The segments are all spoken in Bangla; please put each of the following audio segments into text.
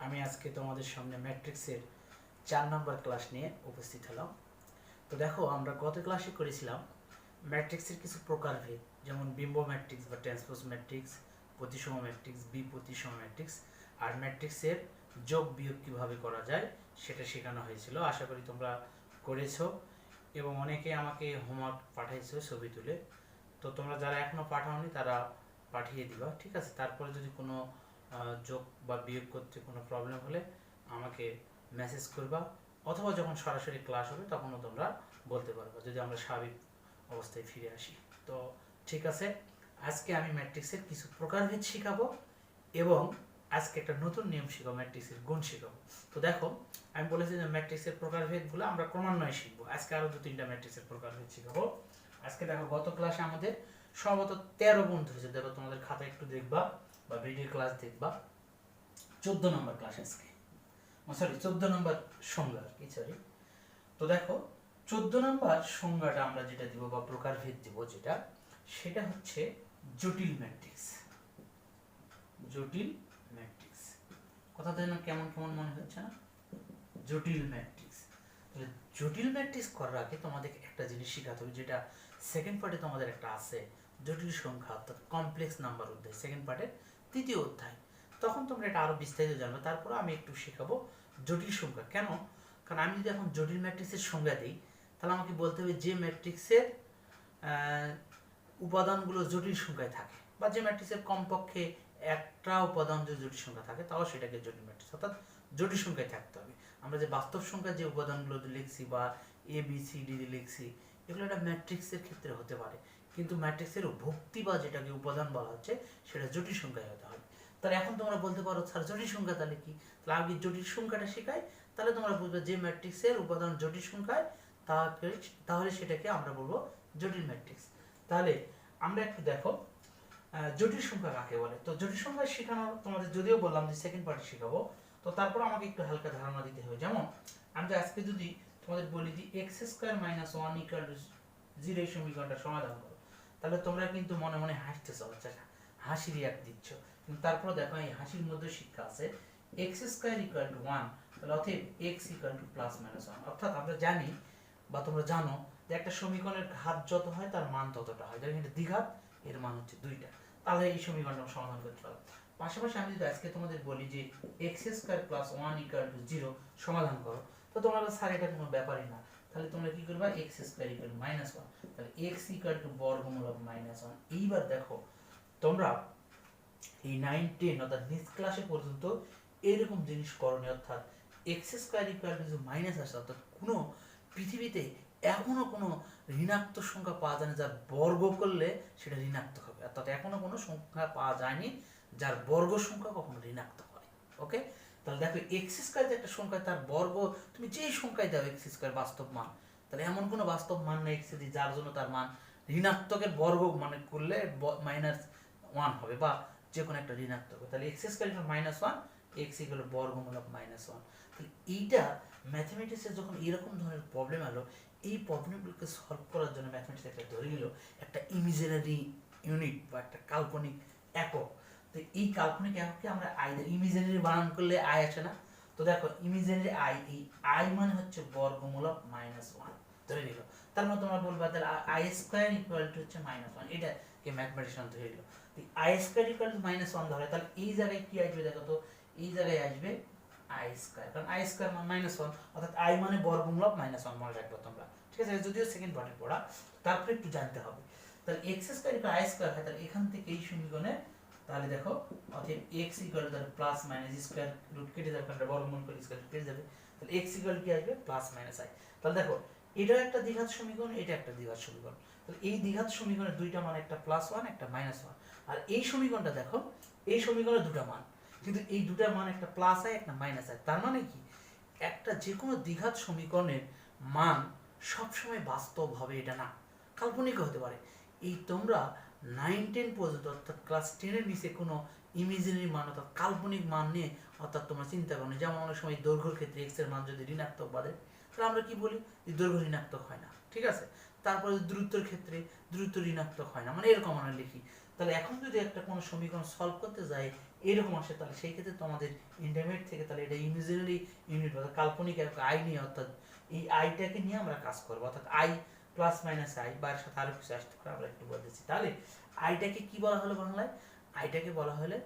আমি আজকে তোমাদের সামনে ম্যাট্রিক্সের 4 নম্বর ক্লাস নিয়ে উপস্থিত হলাম। তো দেখো, আমরা গত ক্লাসে করেছিলাম ম্যাট্রিক্সের কিছু প্রকারভেদ, যেমন বিম্ব ম্যাট্রিক্স বা ট্রান্সপোজ ম্যাট্রিক্স, প্রতিসম ম্যাট্রিক্স, বিপ্রতিসম ম্যাট্রিক্স, আর ম্যাট্রিক্সের যোগ বিয়োগ কীভাবে করা যায় সেটা শেখানো হয়েছিল। আশা করি তোমরা করেছো এবং অনেকে আমাকে হোমওয়ার্ক পাঠিয়েছো ছবি তুলে। তো তোমরা যারা এখনও পাঠাওনি তারা পাঠিয়ে দিবা, ঠিক আছে? তারপরে যদি কোনো যোগ বা বিয়োগ করতে কোনো প্রবলেম হলে আমাকে মেসেজ করবা, অথবা যখন সরাসরি ক্লাস হবে তখনও তোমরা বলতে পারবা, যদি আমরা স্বাভাবিক অবস্থায় ফিরে আসি। তো ঠিক আছে, আজকে আমি ম্যাট্রিক্সের কিছু প্রকারভেদ শেখাবো এবং আজকে একটা নতুন নিয়ম শেখাবো, ম্যাট্রিক্সের গুণ শেখাবো। তো দেখো, আমি বলেছি যে ম্যাট্রিক্সের প্রকারভেদগুলো আমরা ক্রমান্বয়ে শিখবো। আজকে আরও 2-3টা ম্যাট্রিক্সের প্রকারভেদ শেখাবো। আজকে দেখো, গত ক্লাসে আমাদের সম্ভবত 13 গুণ ধরেছে। দেখো, তোমাদের খাতা একটু দেখবা বা ভিডিও ক্লাস দেখবা। 14 নম্বর ক্লাস আজকে, সরি 14 নম্বর সংজ্ঞা আর কি, সরি। তো দেখো, 14 নম্বর সংজ্ঞাটা আমরা যেটা দিব বা প্রকারভেদ দিব যেটা, সেটা হচ্ছে জটিল ম্যাট্রিক্স। জটিল ম্যাট্রিক্স, কথা যেন কেমন কেমন মনে হচ্ছে না? জটিল ম্যাট্রিক্স। তাহলে জটিল ম্যাট্রিক্স করার আগে তোমাদের একটা জিনিস শেখাতে হবে, যেটা সেকেন্ড পার্টে তোমাদের একটা আছে, জটিল সংখ্যা অর্থাৎ কমপ্লেক্স নাম্বার অধ্যায়, সেকেন্ড পার্টের 3য় অধ্যায়। তখন তোমরা এটা আরো বিস্তারিত জানবে। তারপর আমি একটু শেখাবো জটিল সংখ্যা। কেন? কারণ আমি যদি এখন জটিল ম্যাট্রিক্সের সংজ্ঞা দিই, তাহলে আমাকে বলতে হবে যে ম্যাট্রিক্সের উপাদানগুলো জটিল সংখ্যায় থাকে, বা যে ম্যাট্রিক্সের কমপক্ষে একটা উপাদান যদি জটিল সংখ্যা থাকে, তাও সেটাকে জটিল ম্যাট্রিক্স, অর্থাৎ জটিল সংখ্যায় থাকতে হবে। আমরা যে বাস্তব সংখ্যার যে উপাদানগুলো লিখছি বা এ বি সি ডি লিখছি, এগুলো একটা ম্যাট্রিক্সের ক্ষেত্রে হতে পারে, কিন্তু ম্যাট্রিক্সের ভুক্তি বা যেটাকে উপাদান বলা হচ্ছে সেটা জটিল সংখ্যায় হতে হবে। তাহলে এখন তোমরা বলতে পারো, স্যার জটিল সংখ্যা তাহলে কি? তাহলে আগে জটিল সংখ্যাটা শেখাই, তাহলে তোমরা বুঝবে যে ম্যাট্রিক্সের উপাদান জটিল সংখ্যায়, তাহলে সেটাকে আমরা বলবো জটিল ম্যাট্রিক্স। তাহলে আমরা একটু দেখো, জটিল সংখ্যা কাকে বলে। তো জটিল সংখ্যা শেখানো তোমাদের যদিও বললাম যে সেকেন্ড পার্টে শেখাবো, তো তারপর আমাকে একটু হালকা ধারণা দিতে হবে। যেমন আমরা আজকে যদি তোমাদের বলি যে x² - 1 = 0 এই সমীকরণটা সমাধান করো, তাহলে তোমরা কিন্তু মনে মনে হাসতেছো, আচ্ছা হাসি রিয়াক্ট দিচ্ছ, কিন্তু তারপর দেখো এই হাসির মধ্যে শিক্ষা আছে। x² = 1, তাহলে অতএব x = +-1। অর্থাৎ আমরা জানি বা তোমরা জানো যে একটা সমীকরণের ঘাত যত হয় তার মান ততটা হয়। যেমন এটা দ্বিঘাত, এর মান হচ্ছে 2টা, তাহলে এই সমীকরণটা সমাধান করতে পারো। পাশাপাশি আমি যদি আজকে তোমাদের বলি যে x² + 1 = 0 সমাধান করো, তো তোমরা স্যার এটা কোনো ব্যাপারই না, তাহলে তোমরা কি করবা? x² = -1, তাহলে x = বর্গমূল -1। এইবার দেখো, তোমরা এই 9, 10 অর্থাৎ নিচ ক্লাসে পর্যন্ত এরকম জিনিস করনি, অর্থাৎ x² = মাইনাস আসে, অর্থাৎ কোনো পৃথিবীতে এখনো কোনো ঋণাত্মক সংখ্যা পাওয়া যায়নি যার বর্গ করলে সেটা ঋণাত্মক হবে। অর্থাৎ এখনো কোনো সংখ্যা পাওয়া যায়নি যার বর্গ সংখ্যা কখনো ঋণাত্মক হয়। ওকে, তাহলে দেখো x² যে একটা সংখ্যা, তার বর্গ তুমি যেই সংখ্যায় দাও x² বাস্তব মান, তাহলে এমন কোনো বাস্তব মান নেই x যার জন্য তার মান ঋণাত্মকের বর্গ মানে করলে -1 হবে, বা যে কোনো একটা ঋণাত্মক। তাহলে x² = -1, x = বর্গমূল -1। তাহলে এইটা ম্যাথমেটিক্সে যখন এরকম ধরনের প্রবলেম এলো, এই প্রবলেমগুলোকে সলভ করার জন্য ম্যাথমেটিক্স একটা ধরে নিল একটা ইমাজিনারি ইউনিট বা একটা কাল্পনিক একক। তো এই কাল্পনিক এককে আমরা ইমাজিনারি বানান করলে আই আসে না? তো দেখো, ইমাজিনারি আই, এই আই মানে হচ্ছে বর্গমূল -1 ধরে নিল। তার মানে তোমরা বলবা তাহলে i² হচ্ছে -1, এটাকে ম্যাথমেটিশিয়ান ধরে নিল। i² = -1 ধরে, তাহলে এই জায়গায় কি আসবে দেখো তো? এই জায়গায় আসবে i², কারণ i² মানে -1, অর্থাৎ i মানে বর্গমূল -1 মনে রাখবে তোমরা, ঠিক আছে? যদিও সেকেন্ড পার্টে পড়া, তারপরে একটু জানতে হবে। তাহলে x² = i² হয়, তাহলে এখান থেকে এই সমীকরণে তাহলে দেখো, অতএব x = +-স্কয়ার রুট কেটে যাবে, কারণ বর্গমূল করে স্কয়ার কেটে যাবে, তাহলে x = কি আসবে? +-i। তাহলে দেখো, এটা একটা দ্বিঘাত সমীকরণ, এটা একটা দ্বিঘাত সমীকরণ। তাহলে এই দ্বিঘাত সমীকরণের দুইটা মান, একটা +1 একটা -1। আর এই সমীকরণটা দেখো, এই সমীকরণের দুটো মান, কিন্তু এই দুটো মান একটা +i একটা -i। তার মানে কি, একটা যে কোনো দ্বিঘাত সমীকরণের মান সবসময় বাস্তব হবে এটা না, কাল্পনিক হতে পারে। এই তোমরা 9, 10 পর্যন্ত অর্থাৎ ক্লাস 10 এর নিচে কোনো ইমাজিনারি মান অর্থাৎ কাল্পনিক মান নিয়ে অর্থাৎ তোমরা চিন্তা করো। যেমন অনেক সময় দৈর্ঘ্যের ক্ষেত্রে x এর মান যদি ঋণাত্মক বাড়ে, তাহলে আমরা কি বলি যে দৈর্ঘ্য ঋণাত্মক হয় না, ঠিক আছে? তারপরে দূরত্বের ক্ষেত্রে দূরত্ব ঋণাত্মক হয় না, মানে এরকম আমরা লিখি। তাহলে এখন যদি একটা কোনো সমীকরণ সলভ করতে যাই এরকম আসে, তাহলে সেই ক্ষেত্রে তোমাদের ইন্টারমিডিয়েট থেকে তাহলে এটা ইমেজিনারি ইউনিট অর্থাৎ কাল্পনিক এক আই নিয়ে, অর্থাৎ এই আইটাকে নিয়ে আমরা কাজ করবো, অর্থাৎ আই প্লাস মাইনাস আই বা এর সাথে আরো কিছু আসতে পারে, আমরা একটু বলতেছি। তাহলে আইটাকে কি বলা হলো বাংলায়? আইটাকে বলা হলে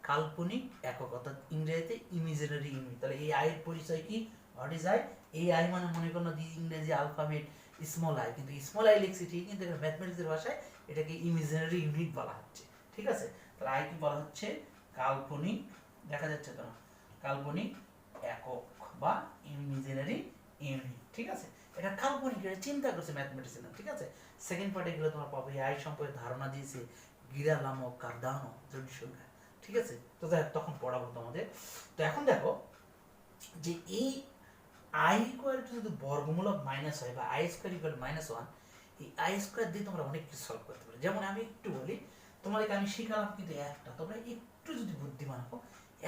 কাল্পনিক একক, অর্থাৎ ইংরেজিতে ইমেজিনারি ইউনিট। তাহলে এই আই এর পরিচয় কি? What is I? এই আই মানে মনে করো ইংরেজি আলফাবেট স্মল আই, কিন্তু স্মল আই লিখছি ঠিক, কিন্তু ম্যাথমেটিক্সের ভাষায় এটাকে ইমেজিনারি ইউনিট বলা হচ্ছে, ঠিক আছে? তাহলে আই কি বলা হচ্ছে? কাল্পনিক, দেখা যাচ্ছে তো না, কাল্পনিক একক বা ইমেজিনারি ইউনিট, ঠিক আছে? এটা কাল্পনিক, এটা চিন্তা করছে ম্যাথমেটিক্স না, ঠিক আছে? সেকেন্ড পার্টে গেলে তোমার পাবে আই সম্পর্কে ধারণা দিয়েছে গিরালামো কার্দানো জটিল সংখ্যা, ঠিক আছে? তো তখন পড়াবো তোমাদের। তো এখন দেখো যে এই আই ইকুয়াল টু যদি বর্গমূলক মাইনাস হয় বা আই স্কোয়ার ইকুয়াল -1, এই আই স্কোয়ার দিয়ে তোমরা অনেক কিছু সলভ করতে পারো। যেমন আমি একটু বলি তোমাদেরকে, আমি শিখালাম কিন্তু একটা, তোমরা একটু যদি বুদ্ধিমান হও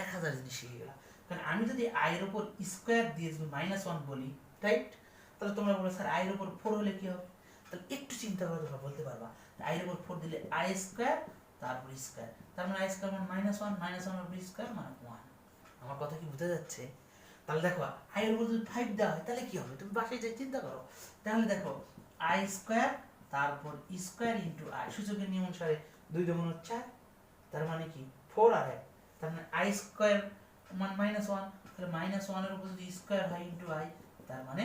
1000 জিনিস শিখে গেলাম। কারণ আমি যদি আয়ের উপর স্কোয়ার দিয়ে যদি -1 বলি, রাইট, তাহলে তোমরা বলো স্যার আয়ের উপর 4 হলে কি হবে? তাহলে একটু চিন্তা করে তোমরা বলতে পারবা আয়ের উপর 4 দিলে আই স্কোয়ার তারপর স্কোয়ার, তার মানে আই স্কোয়ার মানে -1, -1 উপর স্কোয়ার মানে 1। আমার কথা কি বুঝা যাচ্ছে? তাহলে দেখো আই এর উপর যদি 5 দেওয়া হয় তাহলে কি হবে? তুমি বাসায় যাই চিন্তা করো। তাহলে দেখো আই স্কোয়ার তারপর স্কোয়ার ইন্টু আই, সূচকের নিয়ম অনুসারে 2 × 4, তার মানে কি 4 আর 1, তার মানে আই স্কোয়ার মানে -1, তাহলে -1 এর উপর যদি স্কোয়ার হয় ইন্টু আই, তার মানে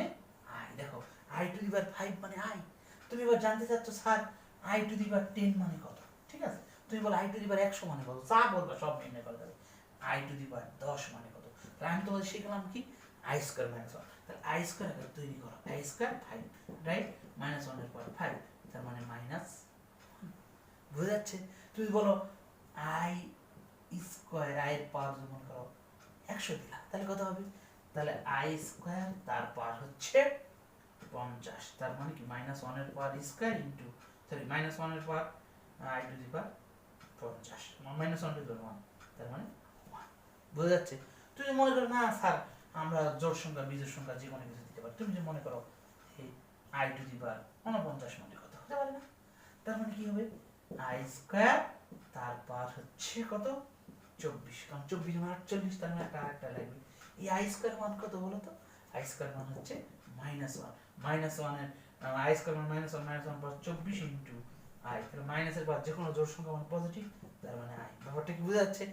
আই। দেখো আই টু দি পাওয়ার 5 মানে আই। তুমি এবার জানতে চাচ্ছ স্যার আই টু দি পাওয়ার 10 মানে কত? ঠিক আছে, তুমি বলো আই টু দি পাওয়ার 100 মানে কত? যা বলবা সব নির্ণয় করা যাবে। আই টু দি পাওয়ার 10 মানে কত? তাহলে আমি তোমাদের শিখলাম কি? আই স্কোয়ার -1, তাহলে আই স্কোয়ার তৈরি করো, আই স্কোয়ার 5, রাইট, -1 এর পর 5, তার মানে মাইনাস। বুঝা যাচ্ছে? তুমি বলো আই স্কোয়ার, আই এর পাওয়ার যখন করো 100 দিলা, তাহলে কত হবে? তাহলে আই স্কোয়ার তার পাওয়ার হচ্ছে 50, তার মানে কি -1 এর পাওয়ার স্কোয়ার ইন্টু, সরি -1 এর power I to the power 50, -1 to the power 1, তার মানে 1। বুঝা যাচ্ছে? তুমি মনে করো না স্যার আমরা জোড় সংখ্যা বিজোড় সংখ্যা যে কোনো কিছু দিতে পারি, তুমি যে মনে করো এই আই টু দি পাওয়ার 49 মানে কত? হতে পারে না? তার মানে কি হবে? আই স্কোয়ার তার পাওয়ার হচ্ছে কত? 24, কারণ 24 মানে 48, তার মানে একটা আরেকটা লাগবে। এই আই স্কোয়ার মান কত বলো তো? আই স্কোয়ার মান হচ্ছে -1 এর আই স্কোয়ার মান -1 পর 24 ইন্টু আই, তাহলে মাইনাসের পর যে কোনো জোড় সংখ্যা মান পজিটিভ, তার মানে আই। ব্যাপারটা কি বোঝা যাচ্ছে?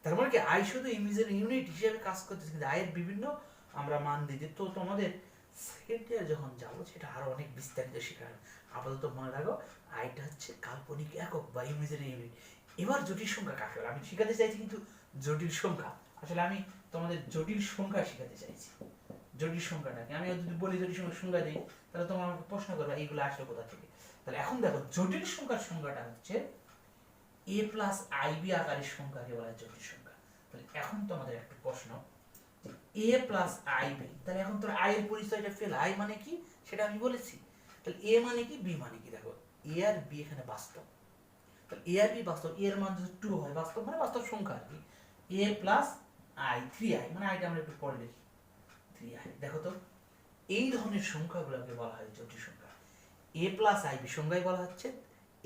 তার মানে কি আই শুধু ইমেজের ইউনিট হিসেবে কাজ করতেছে, কিন্তু আয়ের বিভিন্ন আমরা মান দিতে। তো তোমাদের সেকেন্ড ইয়ার যখন যাবো সেটা আরো অনেক বিস্তারিত শেখানো। আপাতত মনে রাখো আইটা হচ্ছে কাল্পনিক একক বা ইমেজের ইউনিট। এবার জটিল সংখ্যা কাকে বলে আমি শেখাতে চাইছি, কিন্তু জটিল সংখ্যা আসলে আমি তোমাদের জটিল সংখ্যা শেখাতে চাইছি। জটিল সংখ্যাটাকে আমি যদি বলি জটিল সংখ্যার সংজ্ঞা দিই, তাহলে তোমরা আমাকে প্রশ্ন করবে এইগুলো আসলে কোথা থেকে। তাহলে এখন দেখো জটিল সংখ্যার সংজ্ঞাটা হচ্ছে a প্লাস আইবি আকারের সংখ্যাকে বলা হয় জটিল সংখ্যা। তাহলে এখন তোমাদের একটা প্রশ্ন, a প্লাস আইবি, তাহলে এখন তোর আই এর পরিচয়টা ফেল। আই মানে কি সেটা আমি বলেছি, তাহলে a মানে কি, b মানে কি? দেখো a আর b এখানে বাস্তব, তাহলে a আর b বাস্তব, a এর মান যদি 2 হয় বাস্তব মানে বাস্তব সংখ্যা আর কি। a প্লাস আই 3i, মানে আইটা আমরা একটু পরে লিখি 3i। দেখো তো এই ধরনের সংখ্যাগুলোকে বলা হয় জটিল সংখ্যা। a প্লাস আইবি সংখ্যায় বলা হচ্ছে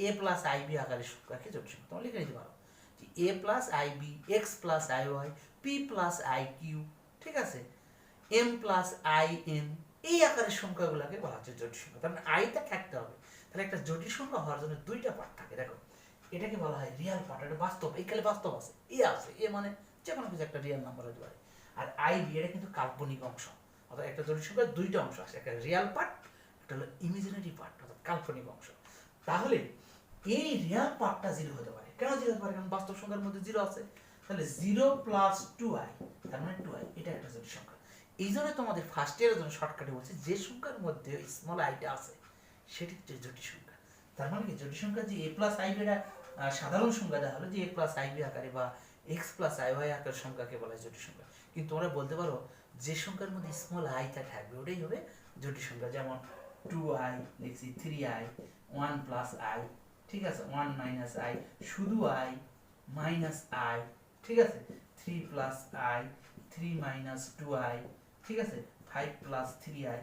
a প্লাস আইবি আকারের সংখ্যাকে জটিল সংখ্যা। তোমরা লিখে নিতে পারো যে a plus I B, x plus I Y, p plus I Q, ঠিক আছে, m প্লাস আই এন, এই আকারের সংখ্যাগুলোকে বলা হচ্ছে জটিল সংখ্যা। তার মানে আইটা থাকতে হবে। তাহলে একটা জটিল সংখ্যা হওয়ার জন্য দুইটা পার্ট থাকে। দেখো এটাকে বলা হয় রিয়াল পার্ট, এটা বাস্তব, এখানে বাস্তব আছে, এ আছে, এ মানে যে কোনো কিছু একটা রিয়াল নাম্বার হতে পারে। আর আইবি এটা কিন্তু কাল্পনিক অংশ, অর্থাৎ একটা জটিল সংখ্যার দুইটা অংশ আছে, একটা রিয়াল পার্ট, একটা হলো ইমাজিনারি পার্ট অর্থাৎ কাল্পনিক অংশ। তাহলে এই রিয়াল পার্টটা 0 হতে পারে। কেন 0 হতে পারে? কারণ বাস্তব সংখ্যার মধ্যে 0 আছে। তাহলে 0 প্লাস 2i, তার মানে 2i, এটা একটা জটিল সংখ্যা। এই জন্য তোমাদের ফার্স্ট ইয়ারের জন্য শর্টকাটে বলছি যে সংখ্যার মধ্যে স্মল আইটা আছে সেটি হচ্ছে জটিল সংখ্যা। তার মানে কি জটিল সংখ্যা যে a প্লাস আইবি, এটা সাধারণ সংখ্যা দেওয়া হলো যে a প্লাস আইবি আকারে বা x প্লাস আইওয়াই আকারের সংখ্যাকে বলা হয় জটিল সংখ্যা। কিন্তু তোমরা বলতে পারো যে সংখ্যার মধ্যে স্মল আইটা থাকবে ওটাই হবে জটিল সংখ্যা। যেমন 2i লিখছি, 3i, 1 প্লাস আই, ঠিক আছে, 1 মাইনাস আই, শুধু আই, মাইনাস আই, ঠিক আছে, 3 প্লাস আই, 3 মাইনাস 2i, ঠিক আছে, 5 প্লাস 3i,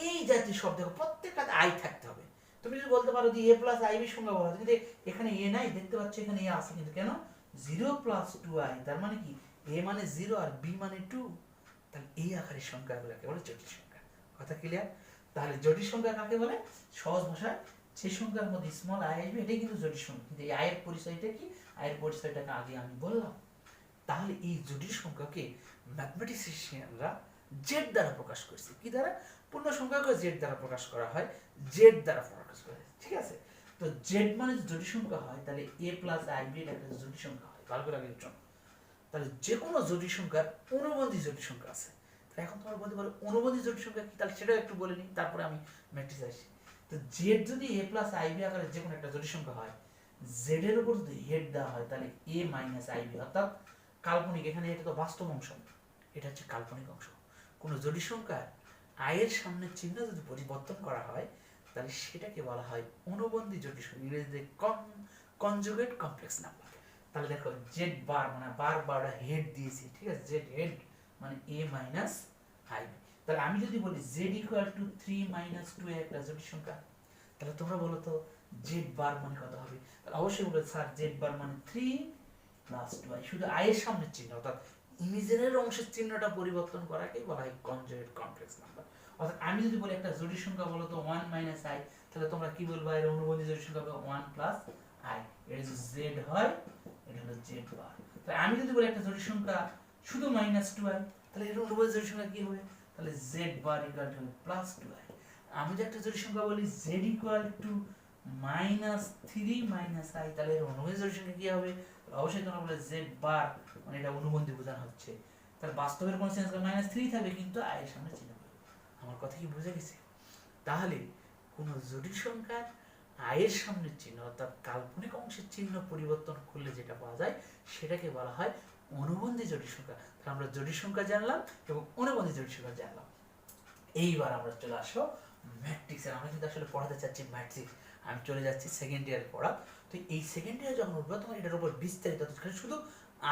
এই জাতীয় শব্দ প্রত্যেকটাতে আই থাকতে হবে। তুমি যদি বলতে পারো যে a প্লাস আই বি সংখ্যা বলা, কিন্তু এখানে a নাই, দেখতে পাচ্ছ এখানে a আছে, কিন্তু কেন 0 প্লাস 2i, তার মানে কি a মানে 0 আর b মানে 2, তাহলে এই আকারের সংখ্যাগুলোকে বলে জটিল সংখ্যা। কথা ক্লিয়ার? তাহলে জটিল সংখ্যা কাকে বলে? সহজ ভাষায় যে সংখ্যার মধ্যে স্মল আই আসবে এটাই কিন্তু জটিল সংখ্যা। কিন্তু এই আয়ের পরিচয়টা কি? আয়ের পরিচয়টাকে আগে আমি বললাম। তাহলে এই জটিল সংখ্যাকে ম্যাথমেটিশিয়ানরা জেড দ্বারা প্রকাশ করছে। কি দ্বারা? পূর্ণ সংখ্যাকে জেড দ্বারা প্রকাশ করা হয়, জেড দ্বারা প্রকাশ করা হয়। ঠিক আছে? তো জেড মানে জটিল সংখ্যা হয়, তাহলে a প্লাস আই বি একটা জটিল সংখ্যা হয়। ভালো করে আগে জন্য তাহলে যে কোনো জটিল সংখ্যার অনুবন্ধী জটিল সংখ্যা আছে। তাহলে এখন তোমরা বলতে পারো অনুবন্ধী জটিল সংখ্যা কি, তাহলে সেটাও একটু বলে নিই, তারপরে আমি ম্যাট্রিক্স আসি। তো জেড যদি a প্লাস আই বি আকারে যে কোনো একটা জটিল সংখ্যা হয়, জেড এর উপর যদি হেড দেওয়া হয় তাহলে a মাইনাস আই বি, অর্থাৎ কাল্পনিক, এখানে এটা তো বাস্তব অংশ, এটা হচ্ছে কাল্পনিক অংশ। কোনো জটিল সংখ্যার আয়ের সামনে চিহ্ন যদি পরিবর্তন করা হয় তাহলে সেটাকে বলা হয় অনুবন্ধী জটিল সংখ্যা, ইংরেজিতে কনজুগেট কমপ্লেক্স নাম্বার। তাহলে দেখো জেড বার মানে বারবার হেড দিয়েছি, ঠিক আছে, জেড হেড মানে a মাইনাস আই বি। তাহলে আমি যদি বলি জেড ইকুয়াল টু 3 মাইনাস 2 একটা জটিল সংখ্যা, তাহলে তোমরা বলো তো জেড বার মানে কত হবে? তাহলে অবশ্যই বলবে স্যার জেড বার মানে 3 প্লাস 2i, শুধু i এর সামনের চিহ্ন অর্থাৎ ইমেজিনারি অংশের চিহ্নটা পরিবর্তন করাকেই বলা হয় কনজুগেট কমপ্লেক্স নাম্বার। অর্থাৎ আমি যদি বলি একটা জটিল সংখ্যা বলো তো 1 মাইনাস i, তাহলে তোমরা কি বলবা? এর অনুবন্ধী জটিল সংখ্যা হবে 1 প্লাস i, এটা যদি z হয় এটা হলো z বার। তাহলে আমি যদি বলি একটা জটিল সংখ্যা শুধু মাইনাস 2i, তাহলে এর অনুবন্ধী জটিল সংখ্যা কি হবে? তাহলে z bar equal to plus 2i। আমি যদি একটা জটিল সংখ্যা বলি z equal to minus 3 minus i, তাহলে এর অনুবন্ধী জটিল সংখ্যা কি হবে? অবশ্যই তোমরা বলে z বার মানে এটা অনুবন্ধী বোঝানো হচ্ছে, তাহলে বাস্তবের কোন সেন্স মাইনাস 3 থাকবে কিন্তু i এর সামনে চিহ্ন হবে। আমার কথা কি বুঝে গেছে? তাহলে কোন জটিল সংখ্যার i এর সামনের চিহ্ন অর্থাৎ কাল্পনিক অংশের চিহ্ন পরিবর্তন করলে যেটা পাওয়া যায় সেটাকে বলা হয় অনুবন্ধী জটিল সংখ্যা। তাহলে আমরা জটিল সংখ্যা জানলাম এবং অনুবন্ধী জটিল সংখ্যা জানলাম। এইবার আমরা চলে আসো ম্যাট্রিক্সে। আমরা কিন্তু আসলে পড়াতে চাচ্ছি ম্যাট্রিক্স, আমি চলে যাচ্ছি সেকেন্ড ইয়ারে পড়া। তো এই সেকেন্ড ইয়ার যখন উঠবে তোমার এটার উপর বিস্তারিত শুধু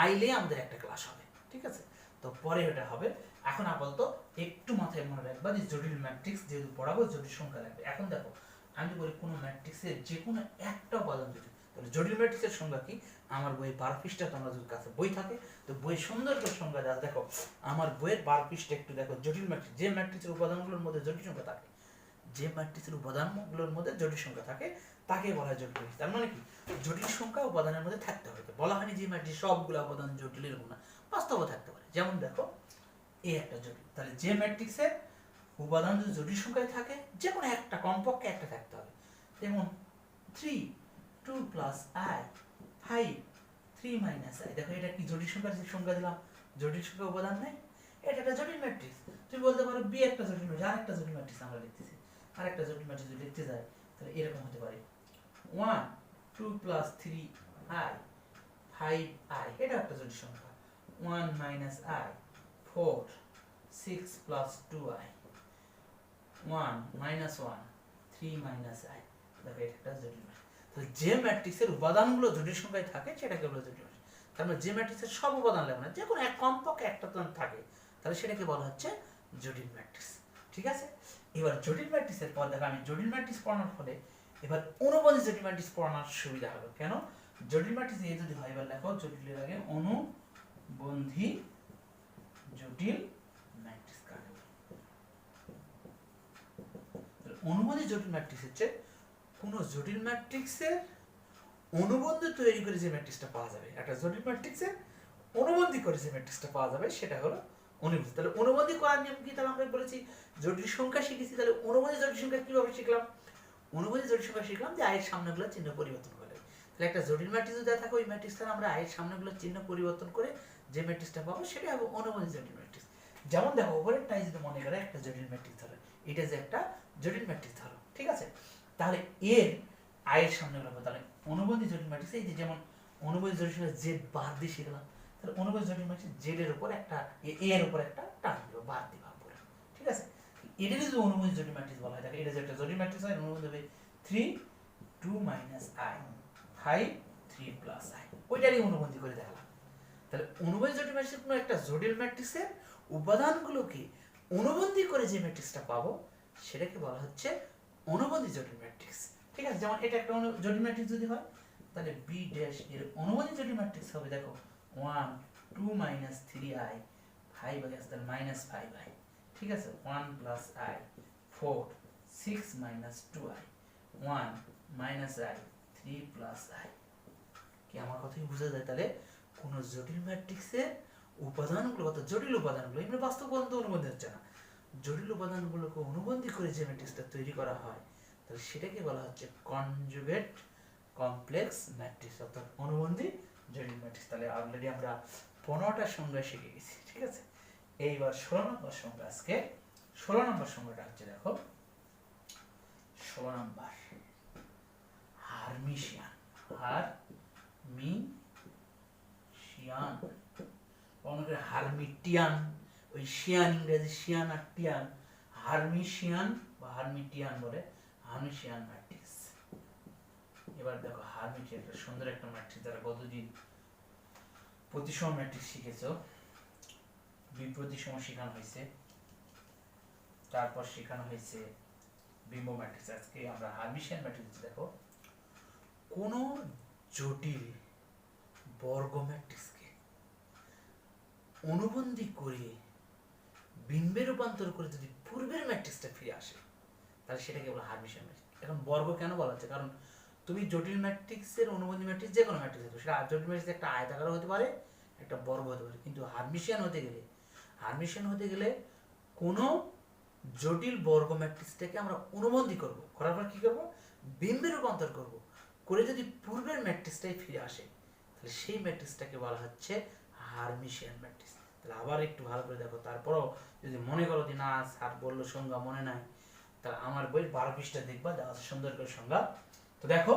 আইলে আমাদের একটা ক্লাস হবে, ঠিক আছে? তো পরে এটা হবে। এখন আপাতত একটু মাথায় মনে রাখবা যে জটিল ম্যাট্রিক্স যেহেতু পড়াবো জটিল সংখ্যা লাগবে। এখন দেখো আমি বলি কোনো ম্যাট্রিক্সের যে কোনো একটা উপাদান জটিল, তাহলে জটিল ম্যাট্রিক্সের সংজ্ঞা কি? আমার বই 12 পৃষ্ঠা, তোমরা যদি কাছে বই থাকে তো বই সুন্দর করে সংজ্ঞা দেওয়া। দেখো আমার বইয়ের 12 পৃষ্ঠা একটু দেখো। জটিল ম্যাট্রিক্স যে ম্যাট্রিক্সের উপাদানগুলোর মধ্যে জটিল সংখ্যা থাকে, যে ম্যাট্রিক্সের উপাদানগুলোর মধ্যে জটিল সংখ্যা থাকে তাকে বলা হয় জটিল ম্যাট্রিক্স। তার মানে কি জটিল সংখ্যা উপাদানের মধ্যে থাকতে হবে। বলা হয়নি যে ম্যাট্রিক্স সবগুলো উপাদান জটিল এরকম না, বাস্তবও থাকতে পারে। যেমন দেখো এই একটা জটিল, তাহলে যে ম্যাট্রিক্সের উপাদান যদি জটিল সংখ্যায় থাকে যে কোনো একটা, কমপক্ষে একটা থাকতে হবে। যেমন 3 2 প্লাস i 5 3 মাইনাস i, দেখো এটা কি জটিল সংখ্যার যে সংখ্যা দিলাম, জটিল সংখ্যা উপাদান নেই, এটা একটা জটিল ম্যাট্রিক্স। তুমি বলতে পারো বি একটা জটিল ম্যাট্রিক্স, আর একটা জটিল ম্যাট্রিক্স আমরা লিখতেছি, আর একটা জটিল ম্যাট্রিক্স যদি লিখতে যাই তাহলে এরকম হতে পারে 1 2 প্লাস 3i 5i, এটা একটা জটিল সংখ্যা। 1 minus i 4 6 plus 2i 1 minus 1 3 minus i, দেখো এটা একটা জটিল ম্যাট্রিক্স। তো যে ম্যাট্রিক্সের উপাদানগুলো জটিল সংখ্যায় থাকে সেটাকে বলা জটিল ম্যাট্রিক্স। তার মানে যে ম্যাট্রিক্সের সব উপাদান লাগবে না, যে কোনো এক কমপক্ষে একটা থাকে, তাহলে সেটাকে বলা হচ্ছে জটিল ম্যাট্রিক্স। ঠিক আছে? এবার জটিল ম্যাট্রিক্সের পর দেখো আমি জটিল ম্যাট্রিক্স পড়ানোর ফলে এবার অনুবন্ধী জটিল ম্যাট্রিক্স পড়ানোর সুবিধা হবে। কেন? জটিল ম্যাট্রিক্স এই যদি হয়, এবার দেখো জটিলের আগে অনুবন্ধী জটিল ম্যাট্রিক্স কাকে বলে? অনুবন্ধী জটিল ম্যাট্রিক্স হচ্ছে কোন জটিল ম্যাট্রিক্সের অনুবন্ধী তৈরি করে যে ম্যাট্রিক্সটা পাওয়া যাবে, একটা জটিল ম্যাট্রিক্সের অনুবন্ধী করে যে ম্যাট্রিক্সটা পাওয়া যাবে সেটা হলো অনুবন্ধী। তাহলে অনুবন্ধী করার নিয়ম কি? তাহলে আমরা বলেছি জটিল সংখ্যা শিখেছি, তাহলে অনুবন্ধী জটিল সংখ্যা কিভাবে শিখলাম? অনুবন্ধী জটিল সংখ্যা শিখলাম যে আয়ের সামনেগুলো চিহ্ন পরিবর্তন করে। তাহলে একটা জটিল ম্যাট্রিক্স যদি থাকে ওই ম্যাট্রিক্সটা আমরা আয়ের সামনেগুলো চিহ্ন পরিবর্তন করে যে ম্যাট্রিক্সটা পাবো সেটা হবে অনুবন্ধী জটিল ম্যাট্রিক্স। যেমন দেখো ওপরেরটাই যদি মনে করে একটা জটিল ম্যাট্রিক্স ধরো, এটা যে একটা জটিল ম্যাট্রিক্স ধরো, ঠিক আছে? তাহলে এর আয়ের সামনেগুলো হবে তাহলে অনুবন্ধী জটিল ম্যাট্রিক্স। এই যে যেমন অনুবন্ধী জটিল সংখ্যা জেড বার দিয়ে শিখলাম, তাহলে অনুবন্ধী জটিল ম্যাট্রিক্স জেড এর উপর একটা এ এর উপর একটা টান দিব, বার দিবা উপরে, ঠিক আছে? এটা যদি অনুবন্ধী জটিল ম্যাট্রিক্স বলা হয়, দেখো এটা যে একটা জটিল ম্যাট্রিক্স হয়, অনুবন্ধী হবে 3 2 মাইনাস i 5 3 প্লাস i, ওইটারই অনুবন্ধী করে দেখালাম। তাহলে অনুবন্ধী জটিল ম্যাট্রিক্স কোনো একটা জটিল ম্যাট্রিক্সের উপাদানগুলোকে অনুবন্ধী করে যে ম্যাট্রিক্সটা পাবো সেটাকে বলা হচ্ছে অনুবন্ধী জটিল ম্যাট্রিক্স। ঠিক আছে, যেমন এটা একটা জটিল ম্যাট্রিক্স যদি হয় তাহলে বি ড্যাশ এর অনুবন্ধী জটিল ম্যাট্রিক্স হবে দেখো 1 2 মাইনাস 3i 5i আছে তাহলে মাইনাস 5i, ঠিক আছে 1 plus i 4 6 minus 2i 1 minus i 3 plus i। কি আমার কথাই বোঝা যায়? তাহলে কোন জটিল ম্যাট্রিক্সের উপাদানগুলো অর্থাৎ জটিল উপাদানগুলো এমনি বাস্তব উপাদান তো অনুবন্ধী হচ্ছে না, জটিল উপাদানগুলোকে অনুবন্ধী করে যে ম্যাট্রিক্সটা তৈরি করা হয় তাহলে সেটাকে বলা হচ্ছে কনজুগেট কমপ্লেক্স ম্যাট্রিক্স অর্থাৎ অনুবন্ধী জটিল ম্যাট্রিক্স। তাহলে অলরেডি আমরা 15টা সংজ্ঞা শিখে গেছি, ঠিক আছে। এইবার 16 নম্বর সংজ্ঞা, আজকে 16 নম্বর সংজ্ঞাটা হচ্ছে দেখো 16 নম্বর হারমিশিয়ান। হারমিশিয়ান অনেকে হারমিটিয়ান, ওই শিয়ান ইংরেজি শিয়ান আর টিয়ান, হারমিশিয়ান বা হারমিটিয়ান বলে, হারমিশিয়ান ম্যাট্রিক্স। এবার দেখো হারমিটিয়ান একটা সুন্দর একটা ম্যাট্রিক্স, যারা গতদিন প্রতিসম ম্যাট্রিক্স শিখেছো, বিপ্রতিসম শেখানো হয়েছে, তারপর শেখানো হয়েছে বিম্ব ম্যাট্রিক্স। আজকে আমরা হারমিশিয়ান ম্যাট্রিক্স। দেখো কোন জটিল বর্গ ম্যাট্রিক্সকে অনুবন্ধী করে বিম্বে রূপান্তর করে যদি পূর্বের ম্যাট্রিক্সটা ফিরে আসে তাহলে সেটাকে বলা হারমিশিয়ান ম্যাট্রিক্স। এখন বর্গ কেন বলা হচ্ছে? কারণ তুমি জটিল ম্যাট্রিক্সের অনুবন্ধী ম্যাট্রিক্স যে কোনো ম্যাট্রিক্স হবে, সেটা জটিল ম্যাট্রিক্স একটা আয়তাকার হতে পারে, একটা বর্গ হতে পারে, কিন্তু হারমিশিয়ান হতে গেলে কোনো জটিল বর্গ ম্যাট্রিক্সটাকে আমরা অনুবন্ধী করব, করার পর কি করব? বিম্বে রূপান্তর করব, করে যদি পূর্বের ম্যাট্রিক্সটাই ফিরে আসে তাহলে সেই ম্যাট্রিক্সটাকে বলা হচ্ছে হারমিশিয়ান ম্যাট্রিক্স। তাহলে আবার একটু ভালো করে দেখো, তারপরও যদি মনে করো যে না স্যার বললো সংজ্ঞা মনে নাই, তাহলে আমার বই 12 পৃষ্ঠা দেখবা, দেওয়া আছে সুন্দর করে সংজ্ঞা। তো দেখো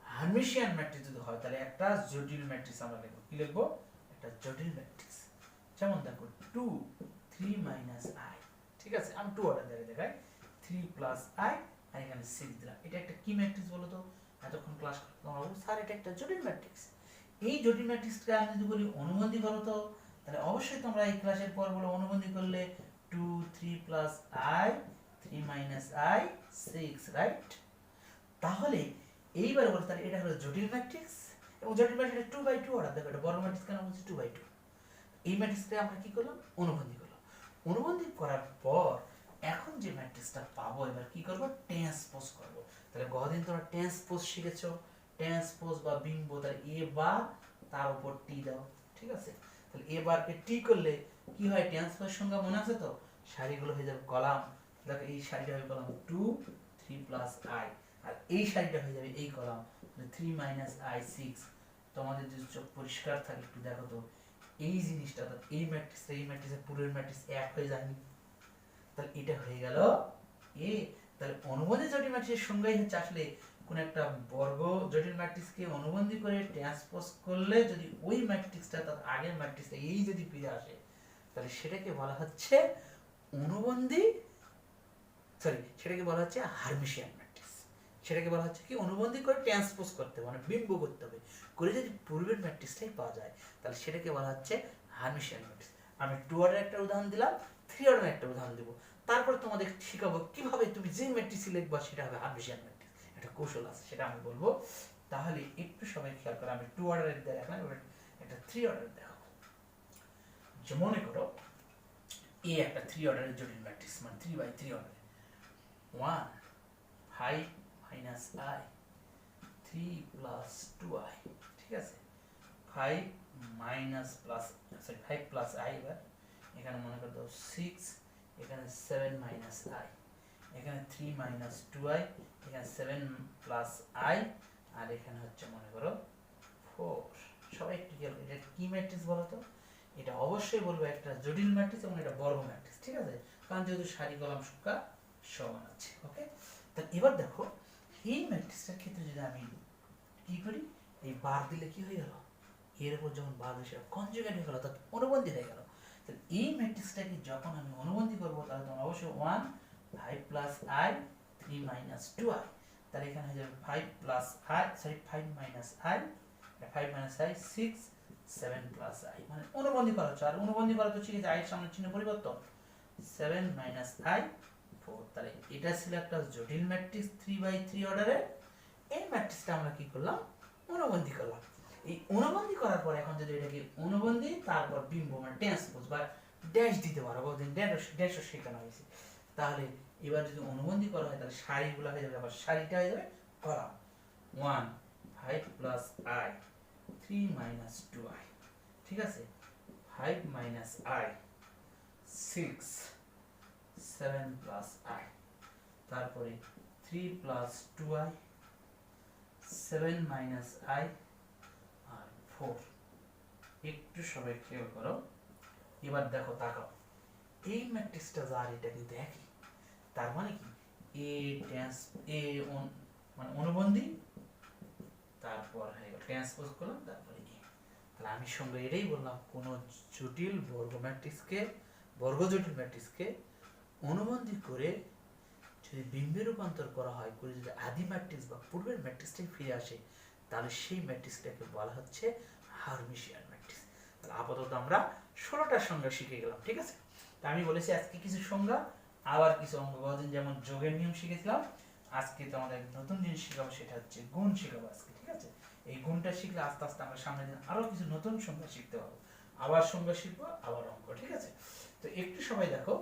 হারমিশিয়ান ম্যাট্রিক্স যদি হয় তাহলে একটা জটিল ম্যাট্রিক্স আমরা লিখবো, কি লিখবো? একটা জটিল ম্যাট্রিক্স। যেমন দেখো 2 3 মাইনাস i, ঠিক আছে, আমি 2 অর্ডার দিয়ে দেখাই, 3 প্লাস i আর এখানে 6 দিলাম। এটা একটা কি ম্যাট্রিক্স বলো তো? এতক্ষণ ক্লাস করতে তোমরা বলছো স্যার এটা একটা জটিল ম্যাট্রিক্স। এই জটিল ম্যাট্রিক্সকে আমি যদি বলি অনুবন্ধী করো তো তাহলে অবশ্যই তোমরা এই ক্লাসের পর বলো অনুবন্ধী করলে 2 3 plus i 3 minus i 6, right? তাহলে এইবার বলতে তাহলে এটা হলো জটিল ম্যাট্রিক্স, এবং জটিল ম্যাট্রিক্স 2 বাই 2 অর্ডার। দেখো এটা বর্গ ম্যাট্রিক্স কেন বলছি 2 বাই 2? এই ম্যাট্রিক্সকে আমরা কি করলাম? অনুবন্ধী করলাম। অনুবন্ধী করার পর এখন যে ম্যাট্রিক্সটা পাবো এবার কি করব? ট্রান্সপোজ করব। তাহলে গতদিন তোমরা ট্রান্সপোজ শিখেছো, ট্রান্সপোজ বা বিম্ব, তাহলে এ বা তার উপর টি দাও, ঠিক আছে। তাহলে এ বারকে টি করলে কি হয়? ট্রান্সপোজ সংখ্যা মনে আছে তো? সারিগুলো হয়ে যাবে কলাম। দেখো এই সারিটা হবে কলাম 2 3 প্লাস i, আর এই সারিটা হয়ে যাবে এই কলাম 3 মাইনাস i 6। তোমাদের যদি চোখ পরিষ্কার থাকে একটু দেখো তো, এই জিনিসটা অর্থাৎ এই ম্যাট্রিক্সের পুরোর ম্যাট্রিক্স এক হয়ে যায়নি? তাহলে এটা হয়ে গেল এ। তাহলে অনুবন্ধী জটিল ম্যাট্রিক্সের সংজ্ঞাই হচ্ছে আসলে কোন একটা বর্গ জটিল ম্যাট্রিক্সকে অনুবন্ধী করে ট্রান্সপোজ করলে যদি ওই ম্যাট্রিক্সটা তার আগের ম্যাট্রিক্সটা এই যদি ফিরে আসে তাহলে সেটাকে বলা হচ্ছে অনুবন্ধী, সেটাকে বলা হচ্ছে হারমিশিয়ান ম্যাট্রিক্স। সেটাকে বলা হচ্ছে কি? অনুবন্ধী করে ট্রান্সপোজ করতে হবে, মানে বিম্ব করতে হবে, করে যদি পূর্বের ম্যাট্রিক্সটাই পাওয়া যায় তাহলে সেটাকে বলা হচ্ছে হারমিশিয়ান ম্যাট্রিক্স। আমি 2 অর্ডারের একটা উদাহরণ দিলাম, 3 অর্ডারের একটা উদাহরণ দেব, তারপর তোমাদের শিখাবো কিভাবে তুমি যে ম্যাট্রিক্স লিখবা সেটা হবে হারমিশিয়ান ম্যাট্রিক্স। একটা কৌশল আছে সেটা আমি বলবো, তাহলে একটু সবাই খেয়াল করে। আমি 2 অর্ডারের দেখালাম, এবার একটা 3 অর্ডার দেখাবো। যে মনে করো এ একটা 3 অর্ডারের জটিল ম্যাট্রিক্স, মানে 3 by 3 order, 1 5 minus i 3 plus 2i, ঠিক আছে। 5 minus plus, sorry 5 plus i, এবার এখানে মনে করে দাও 6, এখানে 7 minus i, এখানে 3 minus 2i, এখানে 7 plus i, আর এখানে হচ্ছে মনে করো 4। সবাই একটু খেয়াল করো, এটা কি ম্যাট্রিক্স বলো তো? এটা অবশ্যই বলবো একটা জটিল ম্যাট্রিক্স এবং এটা বর্গ ম্যাট্রিক্স, ঠিক আছে, কারণ যেহেতু সারি কলাম সংখ্যা সমান আছে। ওকে, তাহলে এবার দেখো এই ম্যাট্রিক্সের ক্ষেত্রে যদি আমি কি করি, এই বার দিলে কি হয়ে গেল? এর উপর যখন বার দিলে সেটা কনজুগেট হয়ে গেল, অর্থাৎ অনুবন্ধী হয়ে গেল। তাহলে এই ম্যাট্রিক্সটাকে যখন আমি অনুবন্ধী করবো তাহলে তখন অবশ্যই 1 5 প্লাস i 3 মাইনাস 2i, তাহলে এখানে হয়ে যাবে 5 plus i, sorry 5 minus i, 5 minus i 6 7 plus i, মানে অনুবন্ধী করা হচ্ছে। আর অনুবন্ধী করা তো শিখেছি, i এর সামনে চিহ্ন পরিবর্তন, 7 মাইনাস i 4। তাহলে এটা ছিল একটা জটিল ম্যাট্রিক্স 3/3 অর্ডারের। এই ম্যাট্রিক্সটা আমরা কি করলাম, অনুবন্ধী করলাম। এই অনুবন্ধী করার পর এখন যদি এটাকে অনুবন্ধী তারপর বিম্ব মানে ট্রান্সপোজ বা ড্যাশ দিতে পারো, বহুদিন ড্যাশও শেখানো হয়েছে, তাহলে এবার যদি অনুবন্ধী করা হয় তাহলে সারিগুলো হয়ে যাবে, আবার সারিটা হয়ে যাবে column 1 5 plus i 3 minus 2i, ঠিক আছে, 5 মাইনাস i 6 7 প্লাস i, তারপরে 3 প্লাস 2i 7 মাইনাস i আর 4। একটু সবাই খেয়াল করো, এবার দেখো তাকাও, এই ম্যাট্রিক্সটা যার এটা কিন্তু একই, তার মানে কি এ মানে অনুবন্ধী, তারপর ট্রান্সপোজ করলাম, তারপরে এ। তাহলে আমি সঙ্গে এটাই বললাম, কোন জটিল বর্গ ম্যাট্রিক্সকে, বর্গ জটিল ম্যাট্রিক্সকে অনুবন্ধী করে যদি বিম্বে রূপান্তর করা হয়, করে যদি আদি ম্যাট্রিক্স বা পূর্বের ম্যাট্রিক্সটাই ফিরে আসে, তাহলে সেই ম্যাট্রিক্সটাকে বলা হচ্ছে হার্মিশিয়ান ম্যাট্রিক্স। তাহলে আপাতত আমরা 16টা সংজ্ঞা শিখে গেলাম, ঠিক আছে। তা আমি বলেছি আজকে কিছু সংজ্ঞা, আবার কিছু অঙ্ক গঠন, যেমন যোগের নিয়ম শিখেছিলাম, আজকে তো আমাদের নতুন জিনিস শেখাবো, সেটা হচ্ছে গুণ শেখাবো আজকে, ঠিক আছে। এই গুণটা শিখলে আস্তে আস্তে আমরা সামনের দিন আরো কিছু নতুন সংজ্ঞা শিখতে পারবো, আবার সংজ্ঞা শিখবো, আবার অঙ্ক, ঠিক আছে। তো একটু সবাই দেখো,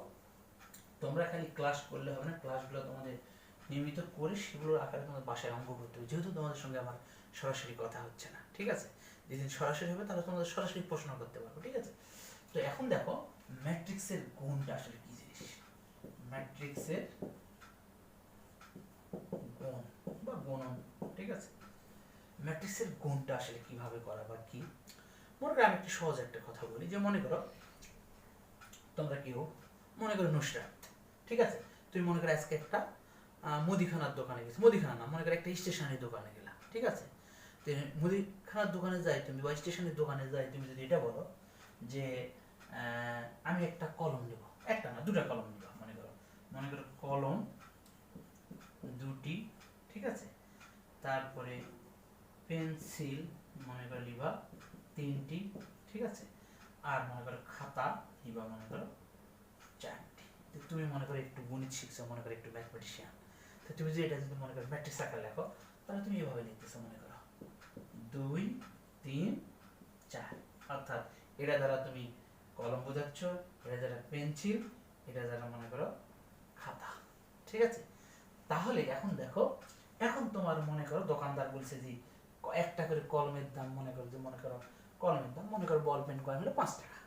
তোমরা খালি ক্লাস করলে হবে না, ক্লাসগুলো তোমাদের নিয়মিত করে সেগুলোর আকারে তোমাদের বাসায় অঙ্ক করতে হবে, যেহেতু তোমাদের সঙ্গে আমার সরাসরি কথা হচ্ছে না, ঠিক আছে। যেদিন সরাসরি হবে তাহলে তোমাদের সরাসরি প্রশ্ন করতে পারবো, ঠিক আছে। তো এখন দেখো ম্যাট্রিক্সের গুণটা আসলে কি জিনিস, ম্যাট্রিক্সের গুণ বা গুণন, ঠিক আছে। ম্যাট্রিক্সের গুণটা আসলে কিভাবে করা বা কি, মনে করো আমি একটু সহজ একটা কথা বলি, যে মনে করো তোমরা কেউ, মনে করো নুসরাত, ঠিক আছে, তুমি মনে করো আজকে একটা মুদিখানার দোকানে গেছো, মুদিখানা না, মনে করো একটা স্টেশনারি দোকানে গেলা, ঠিক আছে। তো মুদিখানার দোকানে যাই তুমি বা স্টেশনারি দোকানে যাই তুমি যদি এটা বলো যে আমি একটা কলম নেব, একটা না দুটা কলম নেব, মনে করো কলম দুটি, ঠিক আছে, তারপরে পেন্সিল মনে করো লিবা 3টি, ঠিক আছে, আর মনে করো খাতা লিবা মনে করো 4টি। তুমি মনে করো একটু গণিত শিখছো, মনে করো একটু ম্যাথমেটিশিয়ান, তো তুমি যদি এটা যদি মনে করো ম্যাট্রিক্স আকারে লেখো, তাহলে তুমি এভাবে লিখতেছো, মনে করো 2 3 4, অর্থাৎ এটা দ্বারা তুমি কলম বোঝাচ্ছ, এটা দ্বারা পেন্সিল, এটা দ্বারা মনে করো খাতা, ঠিক আছে। তাহলে এখন দেখো, এখন তোমার মনে করো দোকানদার বলছে যে একটা করে কলমের দাম, মনে করো যে মনে করো কলমের দাম, মনে করো বল পেন কলম হলো 5 টাকা,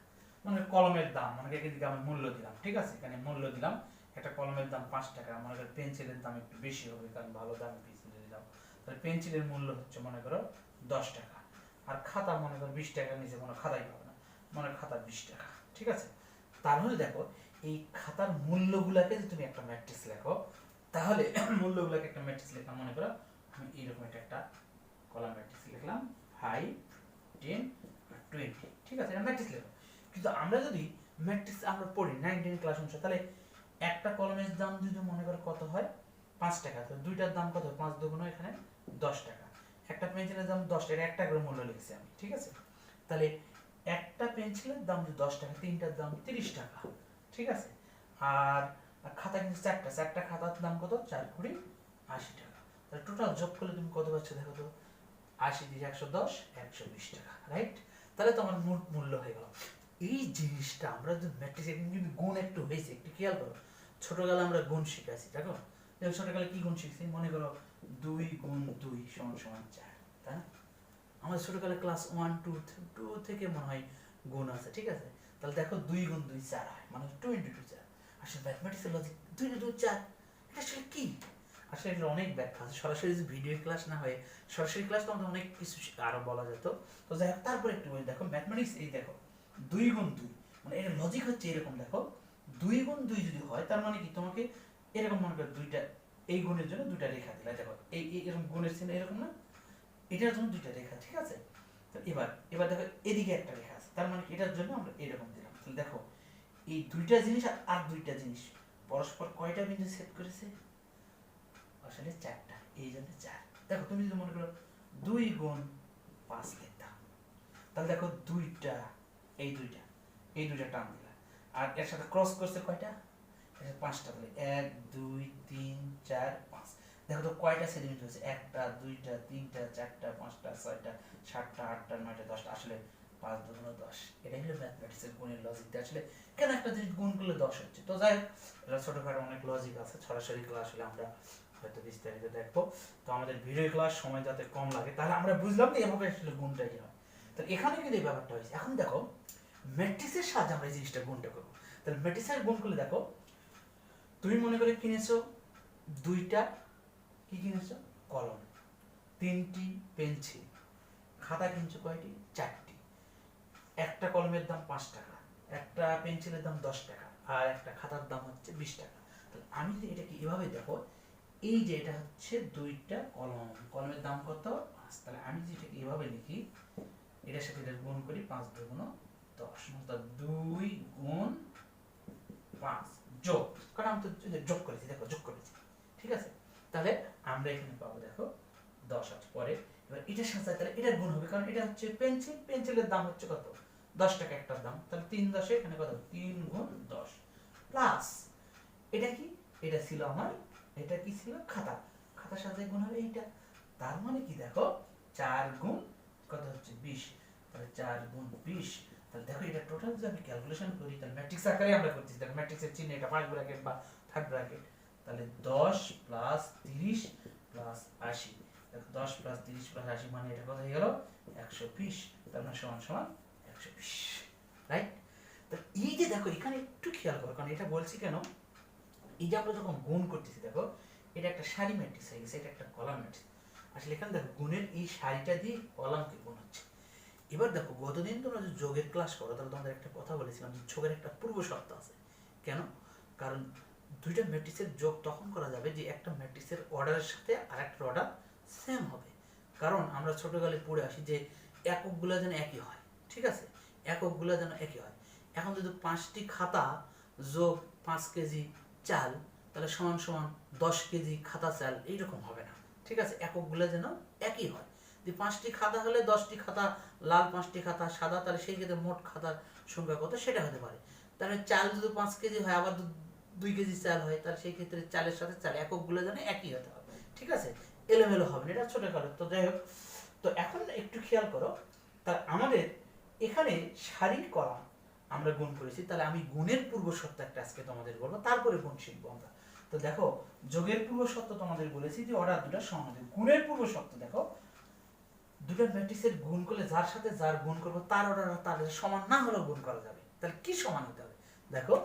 মানে কলমের দাম মনে করো এদিকে আমি মূল্য দিলাম, ঠিক আছে, এখানে মূল্য দিলাম, একটা কলমের দাম 5 টাকা, মনে করো পেন্সিলের দাম একটু বেশি হবে কারণ ভালো দাম পেন্সিল দিলাম, তাহলে পেন্সিলের মূল্য হচ্ছে মনে করো 10 টাকা, আর খাতা মনে করো 20 টাকার নিচে কোনো খাতাই পাবে না, মনে খাতা 20 টাকা, ঠিক আছে। তাহলে দেখো এই খাতার মূল্যগুলোকে যদি তুমি একটা ম্যাট্রিক্স লেখো, তাহলে মূল্যগুলোকে একটা ম্যাট্রিক্স লিখলাম, মনে করো আমি এইরকম একটা কলাম ম্যাট্রিক্স লিখলাম 5 10 আর 20, ঠিক আছে, এটা ম্যাট্রিক্স লিখো। কিন্তু আমরা যদি ম্যাট্রিক্স আমরা পড়ি 9 10 ক্লাস অনুসারে, তাহলে একটা কলমের দাম যদি মনে করো কত হয় 5 টাকা, তো দুইটার দাম কত, 5 দুগুণ এখানে 10 টাকা, একটা পেন্সিলের দাম 10 টাকা, একটা করে মূল্য লিখছি আমি, ঠিক আছে। তাহলে একটা পেন্সিলের দাম যদি 10 টাকা, তিনটার দাম 30 টাকা, ঠিক আছে। আর খাতা কিন্তু চারটা খাতার দাম কত, 4 কুড়ি 80 টাকা, তাহলে টোটাল যোগ করলে তুমি কত পাচ্ছ দেখো তো, 80 দিয়ে 110 120 টাকা, রাইট। তাহলে তোমার মোট মূল্য হয়ে গেল। এই জিনিসটা আমরা যদি ম্যাট্রিক্সে কিন্তু গুণ একটু হয়েছে, একটু খেয়াল করো, ছোটবেলা আমরা গুণ শিখেছি, দেখো ছোটবেলা কি গুণ শিখছি, মনে করো 2 গুণ 2 সমান সমান 4, তাই না? আমাদের ছোটবেলায় ক্লাস 1 2 থেকে মনে হয় গুণ আছে, ঠিক আছে। তাহলে দেখো 2 গুণ 2 4 হয়, মানে 2 × 2 4। আসলে ম্যাথমেটিক্সের লজিক 2 × 2 4, এটা আসলে কি? আসলে এর অনেক ব্যাখ্যা আছে, সরাসরি যদি ভিডিও ক্লাস না হয়, সরাসরি ক্লাস তো আমাদের অনেক কিছু আরো বলা যেত, তো যাই হোক তারপর একটু বলি। দেখো ম্যাথমেটিক্স, এই দেখো 2 গুণ 2, মানে এর লজিক হচ্ছে এরকম, দেখো 2 গুণ 2 যদি হয় তার মানে কি, তোমাকে এরকম মনে করো দুইটা, এই গুণের জন্য দুইটা রেখা দিলা, দেখো এই এরকম গুণের চিহ্ন এরকম না, এটার জন্য দুইটা রেখা, ঠিক আছে। তো এবার দেখো এদিকে একটা রেখা আছে, তার মানে এটার জন্য আমরা এরকম দিলাম। তাহলে দেখো এই দুইটা জিনিস আর দুইটা জিনিস পরস্পর কয়টা বিন্দু ছেদ করেছে, আসলে 4টা, এই জন্য 4। দেখো তুমি যদি মনে করো 2 গুণ 5 লিখতাম, তাহলে দেখো দুইটা, এই দুইটা টান দিলা, আর এর সাথে ক্রস করছে কয়টা, পাঁচটা, তাহলে 1 2 3 4 5। দেখো তো কয়টা সেন্টিমিটার হয়েছে, একটা দুইটা তিনটা চারটা পাঁচটা ছয়টা সাতটা আটটা নয়টা দশটা, আসলে 5 2 10। এটাই হলো ম্যাথমেটিক্সের গুণের লজিক। আসলে কেন একটা জিনিস গুণ করলে 10 হচ্ছে। তো যাই হোক, এটা ছোটখাটো অনেক লজিক আছে, সরাসরি ক্লাস হলে আমরা হয়তো বিস্তারিত দেখবো। তো আমাদের ভিডিও ক্লাস সময় যাতে কম লাগে, তাহলে আমরা বুঝলাম যে এভাবে আসলে গুণটা কি হয়। তো এখানে কিন্তু এই ব্যাপারটা হয়েছে। এখন দেখো ম্যাট্রিক্সের সাহায্যে আমরা এই জিনিসটা গুণটা করবো। তাহলে ম্যাট্রিক্সের গুণ করলে দেখো, তুমি মনে করে কিনেছো দুইটা, কি কিনেছো, কলম, তিনটি পেন্সিল, খাতা কিনছো কয়টি, চারটি। একটা কলমের দাম 5 টাকা, একটা পেন্সিলের দাম 10 টাকা, আর একটা খাতার দাম হচ্ছে 20 টাকা। তাহলে আমি যদি এটাকে এভাবে দেখো, এই যে এটা হচ্ছে দুইটা কলম, কলমের দাম কত, 5। তাহলে আমি যদি এটাকে এভাবে লিখি, এটার সাথে এটা গুণ করি, 5 2 10, অর্থাৎ 2 গুণ 5 যোগ, কারণ আমি তো যোগ করেছি, দেখো যোগ করেছি, ঠিক আছে। তাহলে আমরা এখানে পাবো দেখো 10 আছে পরে। এবার এটার সাথে তাহলে এটার গুণ হবে, কারণ এটা হচ্ছে পেন্সিল, পেন্সিলের দাম হচ্ছে কত, 10 টাকা একটার দাম। তাহলে 3 10 এখানে কত, 3 গুণ 10 প্লাস এটা কি, এটা ছিল আমার, এটা কি ছিল, খাতা, খাতার সাথে গুণ হবে এইটা। তার মানে কি দেখো, 4 গুণ কত হচ্ছে 20। তাহলে 4 গুণ 20। তাহলে দেখো এটা টোটাল যদি আমি ক্যালকুলেশন করি, তাহলে ম্যাট্রিক্স আকারে আমরা করতেছি, দেখো ম্যাট্রিক্সের চিহ্ন এটা ফার্স্ট ব্র্যাকেট বা থার্ড ব্র্যাকেট। তাহলে 10 প্লাস 30 প্লাস 80, দেখো 10 প্লাস 30 প্লাস 80 মানে এটা কত হয়ে গেল, 120। তার মানে সমান সমান 120, রাইট। তো এই যে দেখো এখানে একটু খেয়াল করো, কারণ এটা বলছি কেন, এই যে আমরা যখন গুণ করতেছি দেখো, এটা একটা সারি ম্যাট্রিক্স হয়ে গেছে, এটা একটা কলাম ম্যাট্রিক্স। আসলে এখানে দেখো গুণের এই সারিটা দিয়ে কলামকে গুণ হচ্ছে। এবার দেখো গতদিন তোমরা যে যোগের ক্লাস করো, তাহলে তোমাদের একটা কথা বলেছিলাম যে যোগের একটা পূর্ব শর্ত আছে। কেন, কারণ দুইটা ম্যাট্রিক্সের যোগ তখন করা যাবে যে একটা ম্যাট্রিক্সের অর্ডারের সাথে আরেকটা অর্ডার সেম হবে। কারণ আমরা ছোটকালে পড়ে আসি যে এককগুলো যেন একই হয়, ঠিক আছে, এককগুলো যেন একই হয়। এখন যদি 5টি খাতা যোগ 5 কেজি চাল, তাহলে সমান সমান 10 কেজি খাতা চাল, এইরকম হবে না, ঠিক আছে, এককগুলো যেন একই হয়। যে 5টি খাতা হলে 10টি খাতা লাল, 5টি খাতা সাদা, তাহলে সেই ক্ষেত্রে মোট খাতার সংখ্যা কত সেটা হতে পারে। তাহলে চাল যদি 5 কেজি হয়, আবার 2 কেজি চাল হয়, তাহলে সেই ক্ষেত্রে চালের সাথে চাল এককগুলো যেন একই হতে হবে, ঠিক আছে, এলোমেলো হবে না, এটা ছোটখাটো। তো যাই হোক, তো এখন একটু খেয়াল করো, তা আমাদের এখানে সারি কলাম আমরা গুণ করেছি। তাহলে আমি গুণের পূর্ব শর্ত একটা আজকে তোমাদের বলবো, তারপরে গুণ শিখবো আমরা। তো দেখো যোগের পূর্ব শর্ত তোমাদের বলেছি যে অর্ডার দুটো সমান হবে। গুণের পূর্ব শর্ত দেখো, দুটো ম্যাট্রিক্সের গুণ করলে যার সাথে যার গুণ করবো তার অর্ডার তাদের সমান না হলেও গুণ করা যাবে। তাহলে কি সমান হতে হবে, দেখো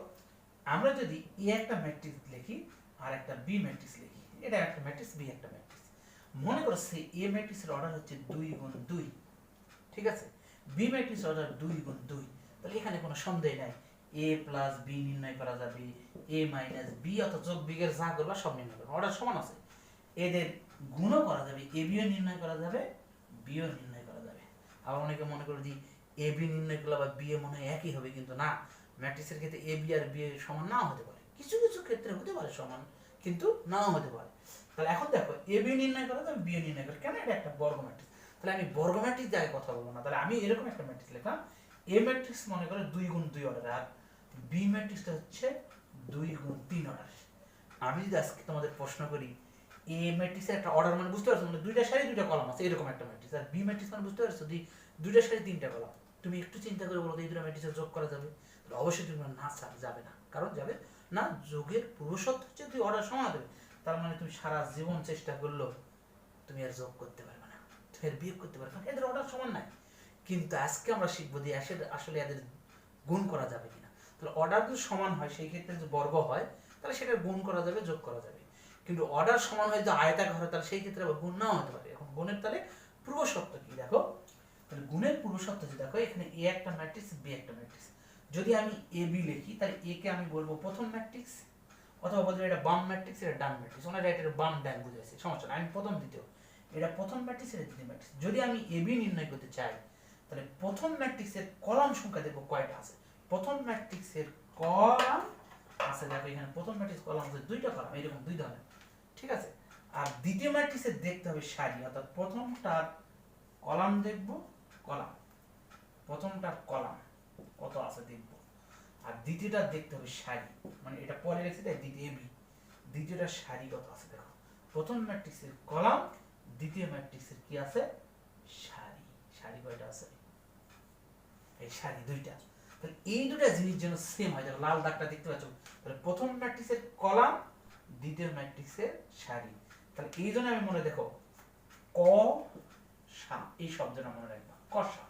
আমরা যদি এ একটা ম্যাট্রিক্স লিখি আর একটা বি ম্যাট্রিক্স লিখি, এটা একটা ম্যাট্রিক্স, বি একটা ম্যাট্রিক্স, মনে করো সে এ ম্যাট্রিক্সের অর্ডার হচ্ছে 2 গুণ 2, ঠিক আছে, বি ম্যাট্রিক্স অর্ডার 2 গুণ 2। তাহলে এখানে কোনো সন্দেহ নাই, এ প্লাস বি নির্ণয় করা যাবে, এ মাইনাস বি অথবা যোগ বিগের যা করবা সব নির্ণয় করবে, অর্ডার সমান আছে। এদের গুণও করা যাবে, এ বিও নির্ণয় করা যাবে, বিও নির্ণয় করা যাবে। আবার অনেকে মনে করে যে এ বি নির্ণয় করলে বা বি এ মনে হয় একই হবে, কিন্তু না, ম্যাট্রিক্সের ক্ষেত্রে এ বি আর বি এর সমান নাও হতে পারে, কিছু কিছু ক্ষেত্রে হতে পারে সমান, কিন্তু নাও হতে পারে। তাহলে এখন দেখো এ বি নির্ণয় করা যাবে, বিও নির্ণয় করা, কেন, এটা একটা বর্গ ম্যাট্রিক্স। তাহলে আমি বর্গ ম্যাট্রিক্স দিয়ে কথা বলবো না, তাহলে আমি এরকম একটা ম্যাট্রিক্স লিখলাম, এ ম্যাট্রিক্স মনে করে 2 গুণ 2 অর্ডার, আর বি ম্যাট্রিক্সটা হচ্ছে 2 গুণ 3 অর্ডার। আমি যদি আজকে তোমাদের প্রশ্ন করি এ ম্যাট্রিক্সের একটা অর্ডার মানে বুঝতে পারছো, মানে দুইটা সারি দুইটা কলাম আছে এরকম একটা ম্যাট্রিক্স, আর বি ম্যাট্রিক্স মানে বুঝতে পারছো যে দুইটা সারি তিনটা কলাম, তুমি একটু চিন্তা করে বলো এই দুটো ম্যাট্রিক্সে যোগ করা যাবে, তাহলে অবশ্যই তুমি না, যাবে না, কারণ যাবে না, যোগের পূর্বশর্ত হচ্ছে তুই অর্ডার সমান দেবে। তার মানে তুমি সারা জীবন চেষ্টা করলো তুমি আর যোগ করতে পারবে না, তুমি আর বিয়োগ করতে পারবে না, এদের অর্ডার সমান নাই। কিন্তু আজকে আমরা শিখবো যে আসলে এদের গুণ করা যাবে কিনা। তাহলে অর্ডার যদি সমান হয়, সেই ক্ষেত্রে যদি বর্গ হয় তাহলে সেটা গুণ করা যাবে, যোগ করা যাবে। কিন্তু অর্ডার সমান হয় যদি আয়তাকার হয়, তাহলে সেই ক্ষেত্রে আবার গুণ নাও হতে পারে। এখন গুণের তাহলে পূর্ব শর্ত কি দেখো, তাহলে গুণের পূর্ব শর্ত যে দেখো, এখানে এ একটা ম্যাট্রিক্স, বি একটা ম্যাট্রিক্স। যদি আমি এ বি লিখি, তাহলে এ কে আমি বলবো প্রথম ম্যাট্রিক্স, অথবা বলবো এটা বাম ম্যাট্রিক্স, এটা ডান ম্যাট্রিক্স, ওনারা এটা বাম ডান বুঝাইছে, সমস্যা না, আমি প্রথম দ্বিতীয়, এটা প্রথম ম্যাট্রিক্স, এটা দ্বিতীয় ম্যাট্রিক্স। যদি আমি এ বি নির্ণয় করতে চাই, তাহলে প্রথম ম্যাট্রিক্সের কলাম সংখ্যা দেখবো কয়টা আছে, প্রথম ম্যাট্রিক্সের কলাম আছে, দেখো এখানে প্রথম ম্যাট্রিক্স কলাম আছে 2টা কলাম, এরকম 2 ধরনের, ঠিক আছে। আর দ্বিতীয় ম্যাট্রিক্সের দেখতে হবে সারি, অর্থাৎ প্রথমটার কলাম দেখব, কলাম, প্রথমটার কলাম কত আছে দেখব। আর দ্বিতীয়টা দেখতে হবে সারি, মানে এটা পরে রেখেছে তাই দ্বিতীয় বি, দ্বিতীয়টা সারি কত আছে দেখো, প্রথম ম্যাট্রিক্সের কলাম, দ্বিতীয় ম্যাট্রিক্সের কি আছে সারি, সারি কয়টা আছে এই সারি দুইটা। তাহলে এই দুটা জিনিস যেন সেম হয়, দেখো লাল দাগটা দেখতে পাচ্ছ, তাহলে প্রথম ম্যাট্রিক্সের কলাম, দ্বিতীয় ম্যাট্রিক্সের সারি। তাহলে এই জন্য আমি মনে দেখো ক সা, এই শব্দটা মনে রাখবা কষা,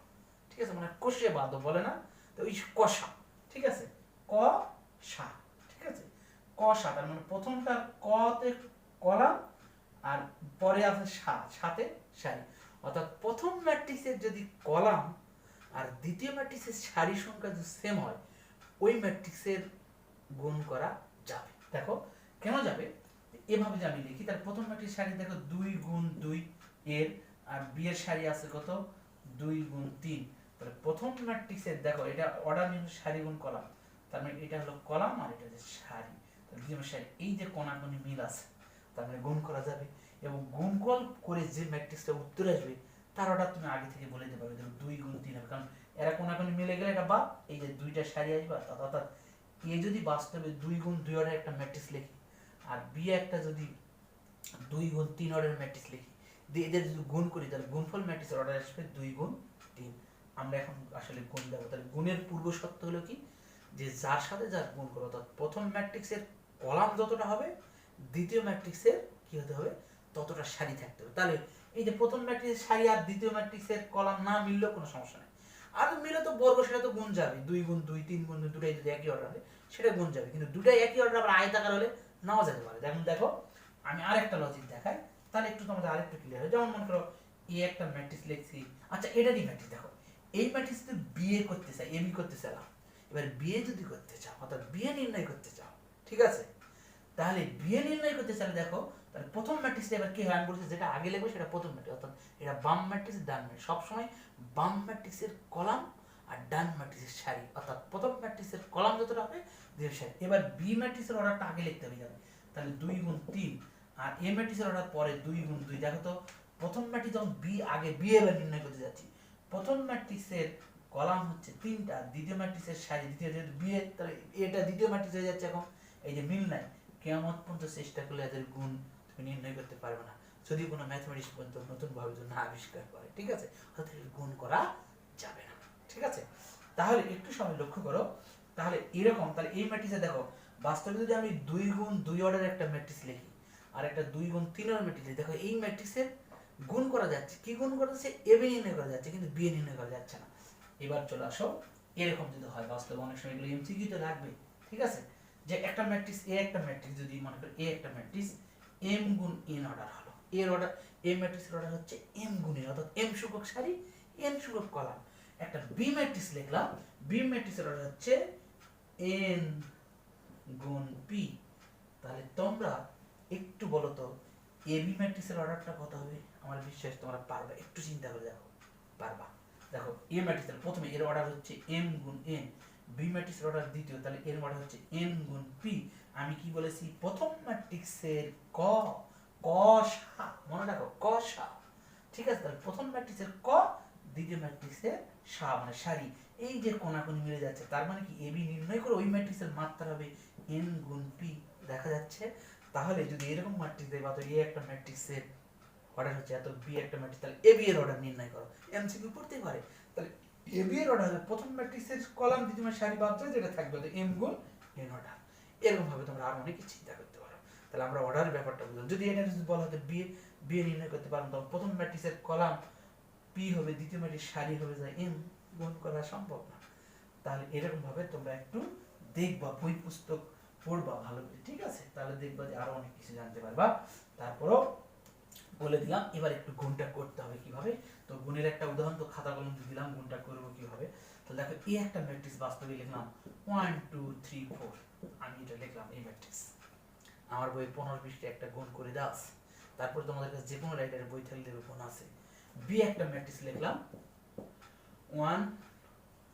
ঠিক আছে, মানে কষে বাদ বলে না, তো ওই কষা, ঠিক আছে, ক সা, ঠিক আছে, কষা, তার মানে প্রথমটার কতে কলাম আর পরে আছে সাথে সারি, অর্থাৎ প্রথম ম্যাট্রিক্সের যদি কলাম আর দ্বিতীয় ম্যাট্রিক্সের সারি সংখ্যা যদি সেম হয়, ওই ম্যাট্রিক্সের গুণ করা যাবে। দেখো কেন যাবে, এভাবে যে আমি লিখি, তার প্রথম ম্যাট্রিক্স সারি দেখো 2 গুণ 2 এর, আর বি এর সারি আছে কত 2 গুণ 3, তাহলে প্রথম ম্যাট্রিক্সের দেখো এটা অর্ডার নিয়ে সারি গুণ কলাম, তার মানে এটা হলো কলাম আর এটা হচ্ছে সারি, তাহলে দ্বিতীয় সারি, এই যে কোনাকুনি মিল আছে, তার মানে গুণ করা যাবে, এবং গুণফল করে যে ম্যাট্রিক্সটা উত্তর আসবে তার অর্ডার তুমি আগে থেকে বলে দিতে পারবে, দেখো 2 গুণ 3 হবে, কারণ এরা কোনাকুনি মিলে গেলে এটা বা এই যে দুইটা সারি আসবে, অর্থাৎ এ যদি বাস্তবে 2 গুণ 2 অর্ডার একটা ম্যাট্রিক্স লিখি, আর বি একটা যদি 2 গুণ 3 অর্ডারের ম্যাট্রিক্স লিখি, দিয়ে এদের যদি গুণ করি তাহলে গুণফল ম্যাট্রিক্সের অর্ডার আসবে 2 গুণ 3। আমরা এখন আসলে গুণ দেবো, তাহলে গুণের পূর্ব শর্ত হলো কি, যে যার সাথে যার গুণ করো, অর্থাৎ প্রথম ম্যাট্রিক্সের কলাম যতটা হবে, দ্বিতীয় ম্যাট্রিক্সের কি হতে হবে ততটা সারি থাকতে হবে। তাহলে এই যে প্রথম ম্যাট্রিক্সের সারি আর দ্বিতীয় ম্যাট্রিক্সের কলাম না মিললেও কোনো সমস্যা নেই, আর মিলে তো বর্গ সেটা তো গুণ যাবে, 2 গুণ 2 3 গুণ 2 দুটাই যদি একই অর্ডার হয় সেটা গুণ যাবে, কিন্তু দুটাই একই অর্ডার আবার আয়তাকার হলে নাও যেতে পারে। যেমন দেখো আমি আরেকটা লজিক দেখাই, তাহলে একটু তোমাদের আরেকটু ক্লিয়ার হয়। যেমন মনে করো এ একটা ম্যাট্রিক্স লিখছি, আচ্ছা এটারই ম্যাট্রিক্স দেখো, এই ম্যাট্রিক্স যদি বিএ করতে চাই, এবি করতে চাইলাম, এবার বিএ যদি করতে চাও অর্থাৎ বিএ নির্ণয় করতে চাও, ঠিক আছে, তাহলে বিএ নির্ণয় করতে চাইলে দেখো, তাহলে প্রথম ম্যাট্রিক্সটা এবার কি হয়, আমি বলছি যেটা আগে লিখবে সেটা প্রথম ম্যাট্রিক্স, অর্থাৎ এটা বাম ম্যাট্রিক্স ডান ম্যাট্রিক্স, সবসময় বাম ম্যাট্রিক্সের কলাম আর ডান ম্যাট্রিক্সের সারি, অর্থাৎ প্রথম ম্যাট্রিক্সের কলাম যতটা হবে দ্বিতীয় সারি। এবার বি ম্যাট্রিক্সের অর্ডারটা আগে লিখতে হবে যাবে, তাহলে 2 গুণ 3, আর এ ম্যাট্রিক্সের অর্ডার পরে 2 গুণ 2, দেখো তো প্রথম ম্যাট্রিক্স যখন বি আগে বি এবার নির্ণয় করতে যাচ্ছি, প্রথম ম্যাট্রিক্সের কলাম হচ্ছে 3টা, দ্বিতীয় ম্যাট্রিক্সের সারি, দ্বিতীয় যেহেতু বি এর, তাহলে এটা দ্বিতীয় ম্যাট্রিক্স হয়ে যাচ্ছে। এখন এই যে মিল নাই, কিয়ামত পর্যন্ত চেষ্টা করলে এদের গুণ তুমি নির্ণয় করতে পারবে না, যদি কোনো ম্যাথমেটিক্স পর্যন্ত নতুন ভাবে না আবিষ্কার করে, ঠিক আছে, অর্থাৎ গুণ করা যাবে না, ঠিক আছে। তাহলে একটু সময় লক্ষ্য করো, তাহলে এরকম, তাহলে এই ম্যাট্রিক্সে দেখো বাস্তবে যদি আমি 2 গুণ 2 অর্ডারের একটা ম্যাট্রিক্স লিখি আর একটা 2 গুণ 3 অর্ডারের ম্যাট্রিক্স লিখি, দেখো এই ম্যাট্রিক্সের গুণ করা যাচ্ছে, কি গুণ করা যাচ্ছে, এবি নির্ণয় করা যাচ্ছে, কিন্তু বি নির্ণয় করা যাচ্ছে না। এবার চলে আসো, এরকম যদি হয় বাস্তবে অনেক সময় এগুলো এমসিকিউ তে লাগবে, ঠিক আছে, যে একটা ম্যাট্রিক্স এ, একটা ম্যাট্রিক্স যদি মনে করি এ একটা ম্যাট্রিক্স এম গুণ এন অর্ডার হলো, এর অর্ডার এ ম্যাট্রিক্সের অর্ডার হচ্ছে এম গুণ এন, অর্থাৎ এম সংখ্যক সারি এন সংখ্যক কলাম। একটা বি ম্যাট্রিক্স লিখলাম, বি ম্যাট্রিক্সের অর্ডার হচ্ছে এন গুণ পি, তাহলে তোমরা একটু বলো তো এ বি ম্যাট্রিক্সের অর্ডারটা কত হবে, আমার বিশ্বাস তোমরা পারবে, একটু চিন্তা করে দেখো পারবা। দেখো এ ম্যাট্রিক্সের প্রথমে এর অর্ডার হচ্ছে এম গুণ এন, বি ম্যাট্রিক্সের অর্ডার দ্বিতীয়, তাহলে এর অর্ডার হচ্ছে এন গুণ পি। আমি কি বলেছি, প্রথম ম্যাট্রিক্সের ক ক সা, মনে রাখো ক সা, ঠিক আছে, তাহলে প্রথম ম্যাট্রিক্সের ক, দ্বিতীয় ম্যাট্রিক্সের সা মানে সারি, এই যে কোনাকুনি মিলে যাচ্ছে, তার মানে কি এবি নির্ণয় করে ওই ম্যাট্রিক্সের মাত্রা হবে এন গুণ পি, দেখা যাচ্ছে। তাহলে যদি এরকম ম্যাট্রিক্স দেয় বা তো এ একটা ম্যাট্রিক্সের অর্ডার হচ্ছে এত, বি একটা ম্যাট্রিক্স, তাহলে এ বি এর অর্ডার নির্ণয় করো, এমসিকিউ পড়তেই পারে। তাহলে এ বি এর অর্ডার হবে প্রথম ম্যাট্রিক্সের কলাম দ্বিতীয় সারি বাদ যায়, যেটা থাকবে এম গুণ এন অর্ডার। এরকম ভাবে তোমরা আরো অনেক চিন্তা করতে পারো। তাহলে আমরা অর্ডারের ব্যাপারটা বুঝলাম। যদি এটা যদি বলা হতো বি বি নির্ণয় করতে পারলাম, তখন প্রথম ম্যাট্রিক্সের কলাম পি হবে, দ্বিতীয় ম্যাট্রিক্স সারি হবে যায় এম, গুণ করা সম্ভব না। তাহলে এরকম ভাবে তোমরা একটু দেখবা, বই পুস্তক পড়বা ভালো করে, ঠিক আছে, তাহলে দেখবা যে আরো অনেক কিছু জানতে পারবা। তারপরও বলে দিলাম, এবার একটু গুণটা করতে হবে কিভাবে। তো গুণের একটা উদাহরণ তো খাতা কলম দিয়ে দিলাম, গুণটা করবো কিভাবে। তো দেখো এই একটা ম্যাট্রিক্স বাস্তবে লিখলাম 1 2 3 4, আমি এটা লিখলাম এই ম্যাট্রিক্স, আমার বই 15 পৃষ্ঠায় একটা গুণ করে দাও। তারপর তোমাদের কাছে যে কোনো রাইটারের বই থাকলে দেবে, গুণ আছে। বি একটা ম্যাট্রিক্স লিখলাম 1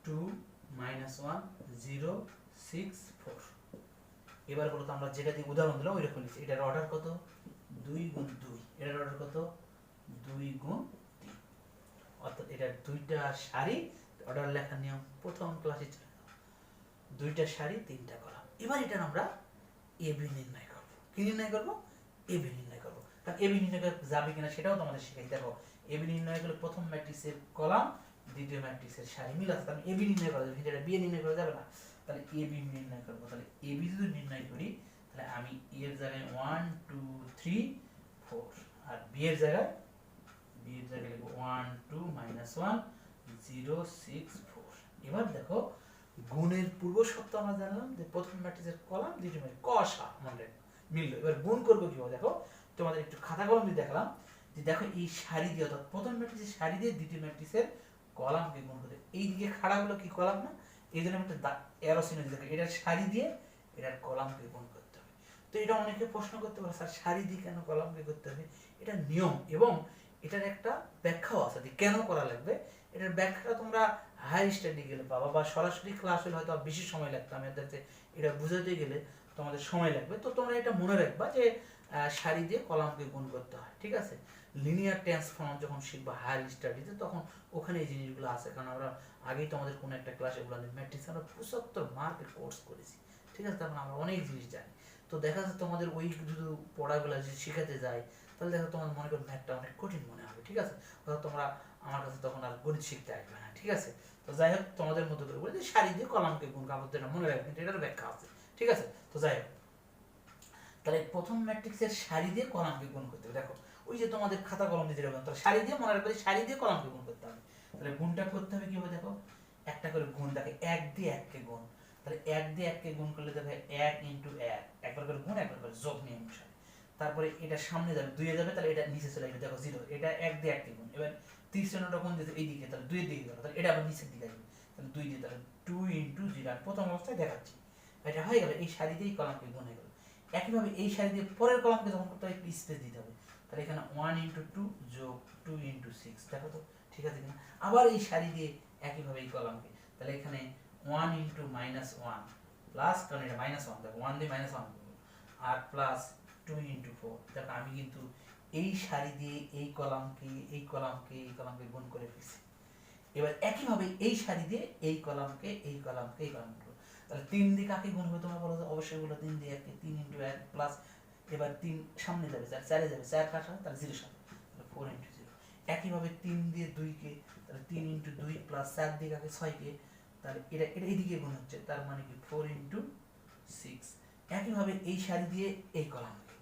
2 -1 0 6 4। এবার বলো তো আমরা যেটা দিয়ে উদাহরণ দিলাম ওই রকম লিখছি, এটার অর্ডার কত 2 গুণ 2, এটার অর্ডার কত 2 গুণ 3, অর্থাৎ এটার দুইটা সারি। অর্ডার লেখার নিয়ম প্রথম ক্লাসে ছিল। দুইটা সারি তিনটা কলাম। এবার এটা আমরা এবি নির্ণয় করব। কি নির্ণয় করব? এবি নির্ণয় করব। কারণ এবি নির্ণয় করা যাবে কিনা সেটাও তোমাদের শিখাই। দেখো এবি নির্ণয় করলে প্রথম ম্যাট্রিক্সের কলাম দ্বিতীয় ম্যাট্রিক্সের সারি মিল আছে, তাহলে এবি নির্ণয় করা যাবে, এটা বি নির্ণয় করা যাবে না। তাহলে এবি নির্ণয় করব। তাহলে এবি যদি নির্ণয় করি তাহলে আমি এর জায়গায় 1 2 3 4 আর বি এর জায়গায় লিখব 1 2 -1 0 6 4। এবার দেখো গুণের পূর্ব শর্ত আমরা জানলাম যে প্রথম ম্যাট্রিক্সের কলাম দ্বিতীয় ম্যাট্রিক্স কষা মানে মিলল। এবার গুণ করব কিভাবে দেখো, তোমাদের একটু খাতা কলম দিয়ে দেখালাম যে দেখো এই সারি দিয়ে অর্থাৎ প্রথম ম্যাট্রিক্সের সারি দিয়ে দ্বিতীয় ম্যাট্রিক্সের কলামকে গুণ করতে, এই দিকে খাড়াগুলো কি কলাম না, এই জন্য একটা এরো চিহ্ন দিতে হবে, এটার সারি দিয়ে এটার কলামকে গুণ করতে হবে। তো এটা অনেকে প্রশ্ন করতে পারে স্যার সারি দিয়ে কেন কলামকে করতে হবে? এটা নিয়ম এবং এটার একটা ব্যাখ্যাও আছে যে কেন করা লাগবে। এটার ব্যাখ্যাটা তোমরা হায়ার স্টাডি গেলে পাবা বা সরাসরি ক্লাস হলে হয়তো বেশি সময় লাগতো, আমি এটা বুঝাতে গেলে তোমাদের সময় লাগবে। তো তোমরা এটা মনে রাখবা যে সারি দিয়ে কলামকে গুণ করতে হয়, ঠিক আছে? লিনিয়ার ট্রান্সফর্ম যখন শিখবা হায়ার স্টাডিতে তখন ওখানে এই জিনিসগুলো আছে, কারণ আমরা আগেই তোমাদের কোনো একটা ক্লাসে বললাম ম্যাট্রিক্স আমরা 75 মার্কের কোর্স করেছি, ঠিক আছে? তারপর আমরা অনেক জিনিস জানি। তো দেখা যাচ্ছে তোমাদের ওই যদি পড়াগুলো যে শেখাতে যায় তাহলে দেখো তোমার মনে করো ম্যাথটা অনেক কঠিন মনে হবে, ঠিক আছে? অর্থাৎ তোমরা আমার কাছে তখন আর গণিত শিখতে আসবে না, ঠিক আছে? তো যাই হোক তোমাদের মতো করে বলি যে সারি দিয়ে কলামকে গুণ কাপড় যেটা মনে রাখবে, কিন্তু এটার ব্যাখ্যা আছে, ঠিক আছে? তো যাই হোক তাহলে প্রথম ম্যাট্রিক্সের সারি দিয়ে কলামকে গুণ করতে হবে। দেখো ওই যে তোমাদের খাতা কলম দিয়ে যেটা তাহলে সারি দিয়ে মনে রাখবে সারি দিয়ে কলামকে গুণ করতে হবে। তাহলে গুণটা করতে হবে কিভাবে দেখো, একটা করে গুণ দেখে 1 দিয়ে 1 কে গুণ, তাহলে 1 দিয়ে 1 কে গুণ করলে দেখো 1 ইনটু 1 একবার করে গুণ একবার করে যোগ নিয়ম অনুসারে। তারপরে এটা সামনে যাবে 2 এ যাবে তাহলে এটা নিচে চলে আসবে, দেখো 0 এটা 1 দিয়ে 1 কে গুণ। এবার 30 চিহ্নটা কোন দিকে এই দিকে, তাহলে 2 এর দিকে গেল, তাহলে এটা আবার নিচের দিকে আসবে, তাহলে 2 দিয়ে তাহলে 2 ইনটু 0 আর প্রথম অবস্থায় দেখাচ্ছি এটা হয়ে গেল, এই সারি দিয়েই কলামকে গুণ হয়ে গেল। একইভাবে এই সারি দিয়ে পরের কলামকে যখন করতে হয় একটু স্পেস দিতে হবে, তাহলে এখানে 1 ইনটু 2 যোগ 2 ইনটু 6, দেখো তো ঠিক আছে কিনা? আবার এই সারি দিয়ে একইভাবে এই কলামকে, তাহলে এখানে 1 ইনটু -1 প্লাস, কারণ এটা -1 দেখো 1 দিয়ে -1 আর প্লাস 2 ইনটু 4। দেখো আমি কিন্তু এই সারি দিয়ে এই কলামকে এই কলামকে এই কলামকে গুণ করে ফেলছি। এবার একইভাবে এই সারি দিয়ে এই কলামকে এই কলামকে এই কলামকে, তাহলে 3 দিয়ে কাকে গুণ হবে তোমরা বলো? অবশ্যই বলো 3 দিয়ে 1 3 ইনটু 1 প্লাস, এবার 3 সামনে যাবে 4 এ যাবে 4 কার সাথে তাহলে 0 সাথে, তাহলে 4 ইনটু 0। একইভাবে 3 দিয়ে 2 কে, তাহলে 3 ইনটু 2 প্লাস 4 দিয়ে কাকে 6 কে, তাহলে এটা এটা এইদিকে গুণ হচ্ছে, তার মানে কি 4 ইনটু 6। একইভাবে এই সারি দিয়ে এই কলামকে,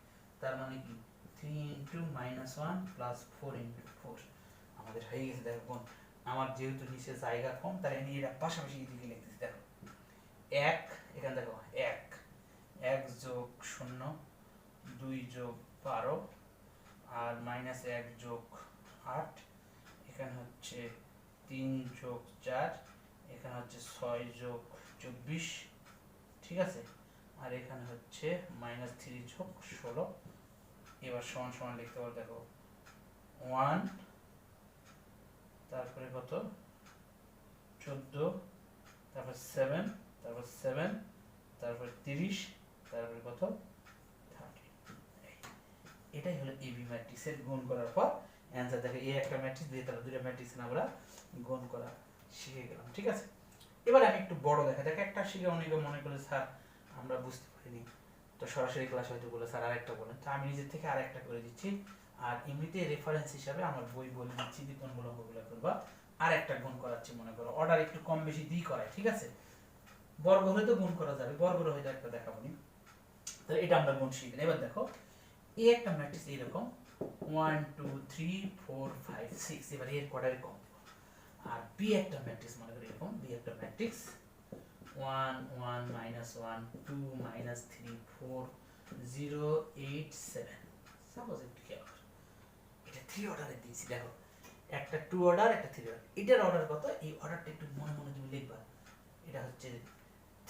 তার মানে কি 3 ইনটু -1 প্লাস 4 ইনটু 4 আমাদের হয়ে গেছে। দেখো আমার যেহেতু নিচে জায়গা কম তাই আমি এটা পাশাপাশি এদিকে লিখতেছি। দেখো 1 এখানে দেখো 1 1 যোগ 0 2 যোগ 12 আর -1 যোগ 8, এখানে হচ্ছে 3 যোগ 4, এখানে হচ্ছে 6 যোগ 24, ঠিক আছে? আর এখানে হচ্ছে -3 যোগ 16। এবার সমান সমান লিখতে পারো, দেখো 1 তারপরে কত 14 তারপর 7 তারপর 7 তারপর 30 তারপরে কত 30। এটাই হলো এবি ম্যাট্রিক্সের গুণ করার পর অ্যান্সার। দেখো এই একটা ম্যাট্রিক্স দিয়ে তাহলে দুটো ম্যাট্রিক্স আমরা গুণ করা শিখে গেলাম, ঠিক আছে? এবার আমি একটু বড় দেখা, দেখো একটা শিখে অনেকে মনে করে স্যার আমরা বুঝতে পারিনি, তো সরাসরি ক্লাস হয়তো বলে স্যার আরেকটা বলেন, তো আমি নিজের থেকে আরেকটা করে দিচ্ছি। আর এমনিতে রেফারেন্স হিসাবে আমার বই বলে দিচ্ছি যে কোনগুলো কোনগুলো করবা, আর একটা গুণ করাচ্ছি, মনে করো অর্ডার একটু কম বেশি দিই করায়, ঠিক আছে? বর্গ হলে তো গুণ করা যাবে, বর্গ হয়তো একটা দেখাবো নি, তাহলে এটা আমরা গুণ শিখলাম। এবার দেখো এই একটা ম্যাট্রিক্স এইরকম 1 2 3 4 5 6, এবার এর অর্ডারে কম দেব। আর বি একটা ম্যাট্রিক্স মনে করি এরকম, বি একটা ম্যাট্রিক্স 1 1 -1 2 -3 4 0 8 7, সাপোজ একটু খেয়াল করো এটা 3 অর্ডারে দিয়েছি। দেখো একটা 2 অর্ডার একটা 3 অর্ডার, এটার অর্ডার কত এই অর্ডারটা একটু মনে মনে তুমি লিখবা। এটা হচ্ছে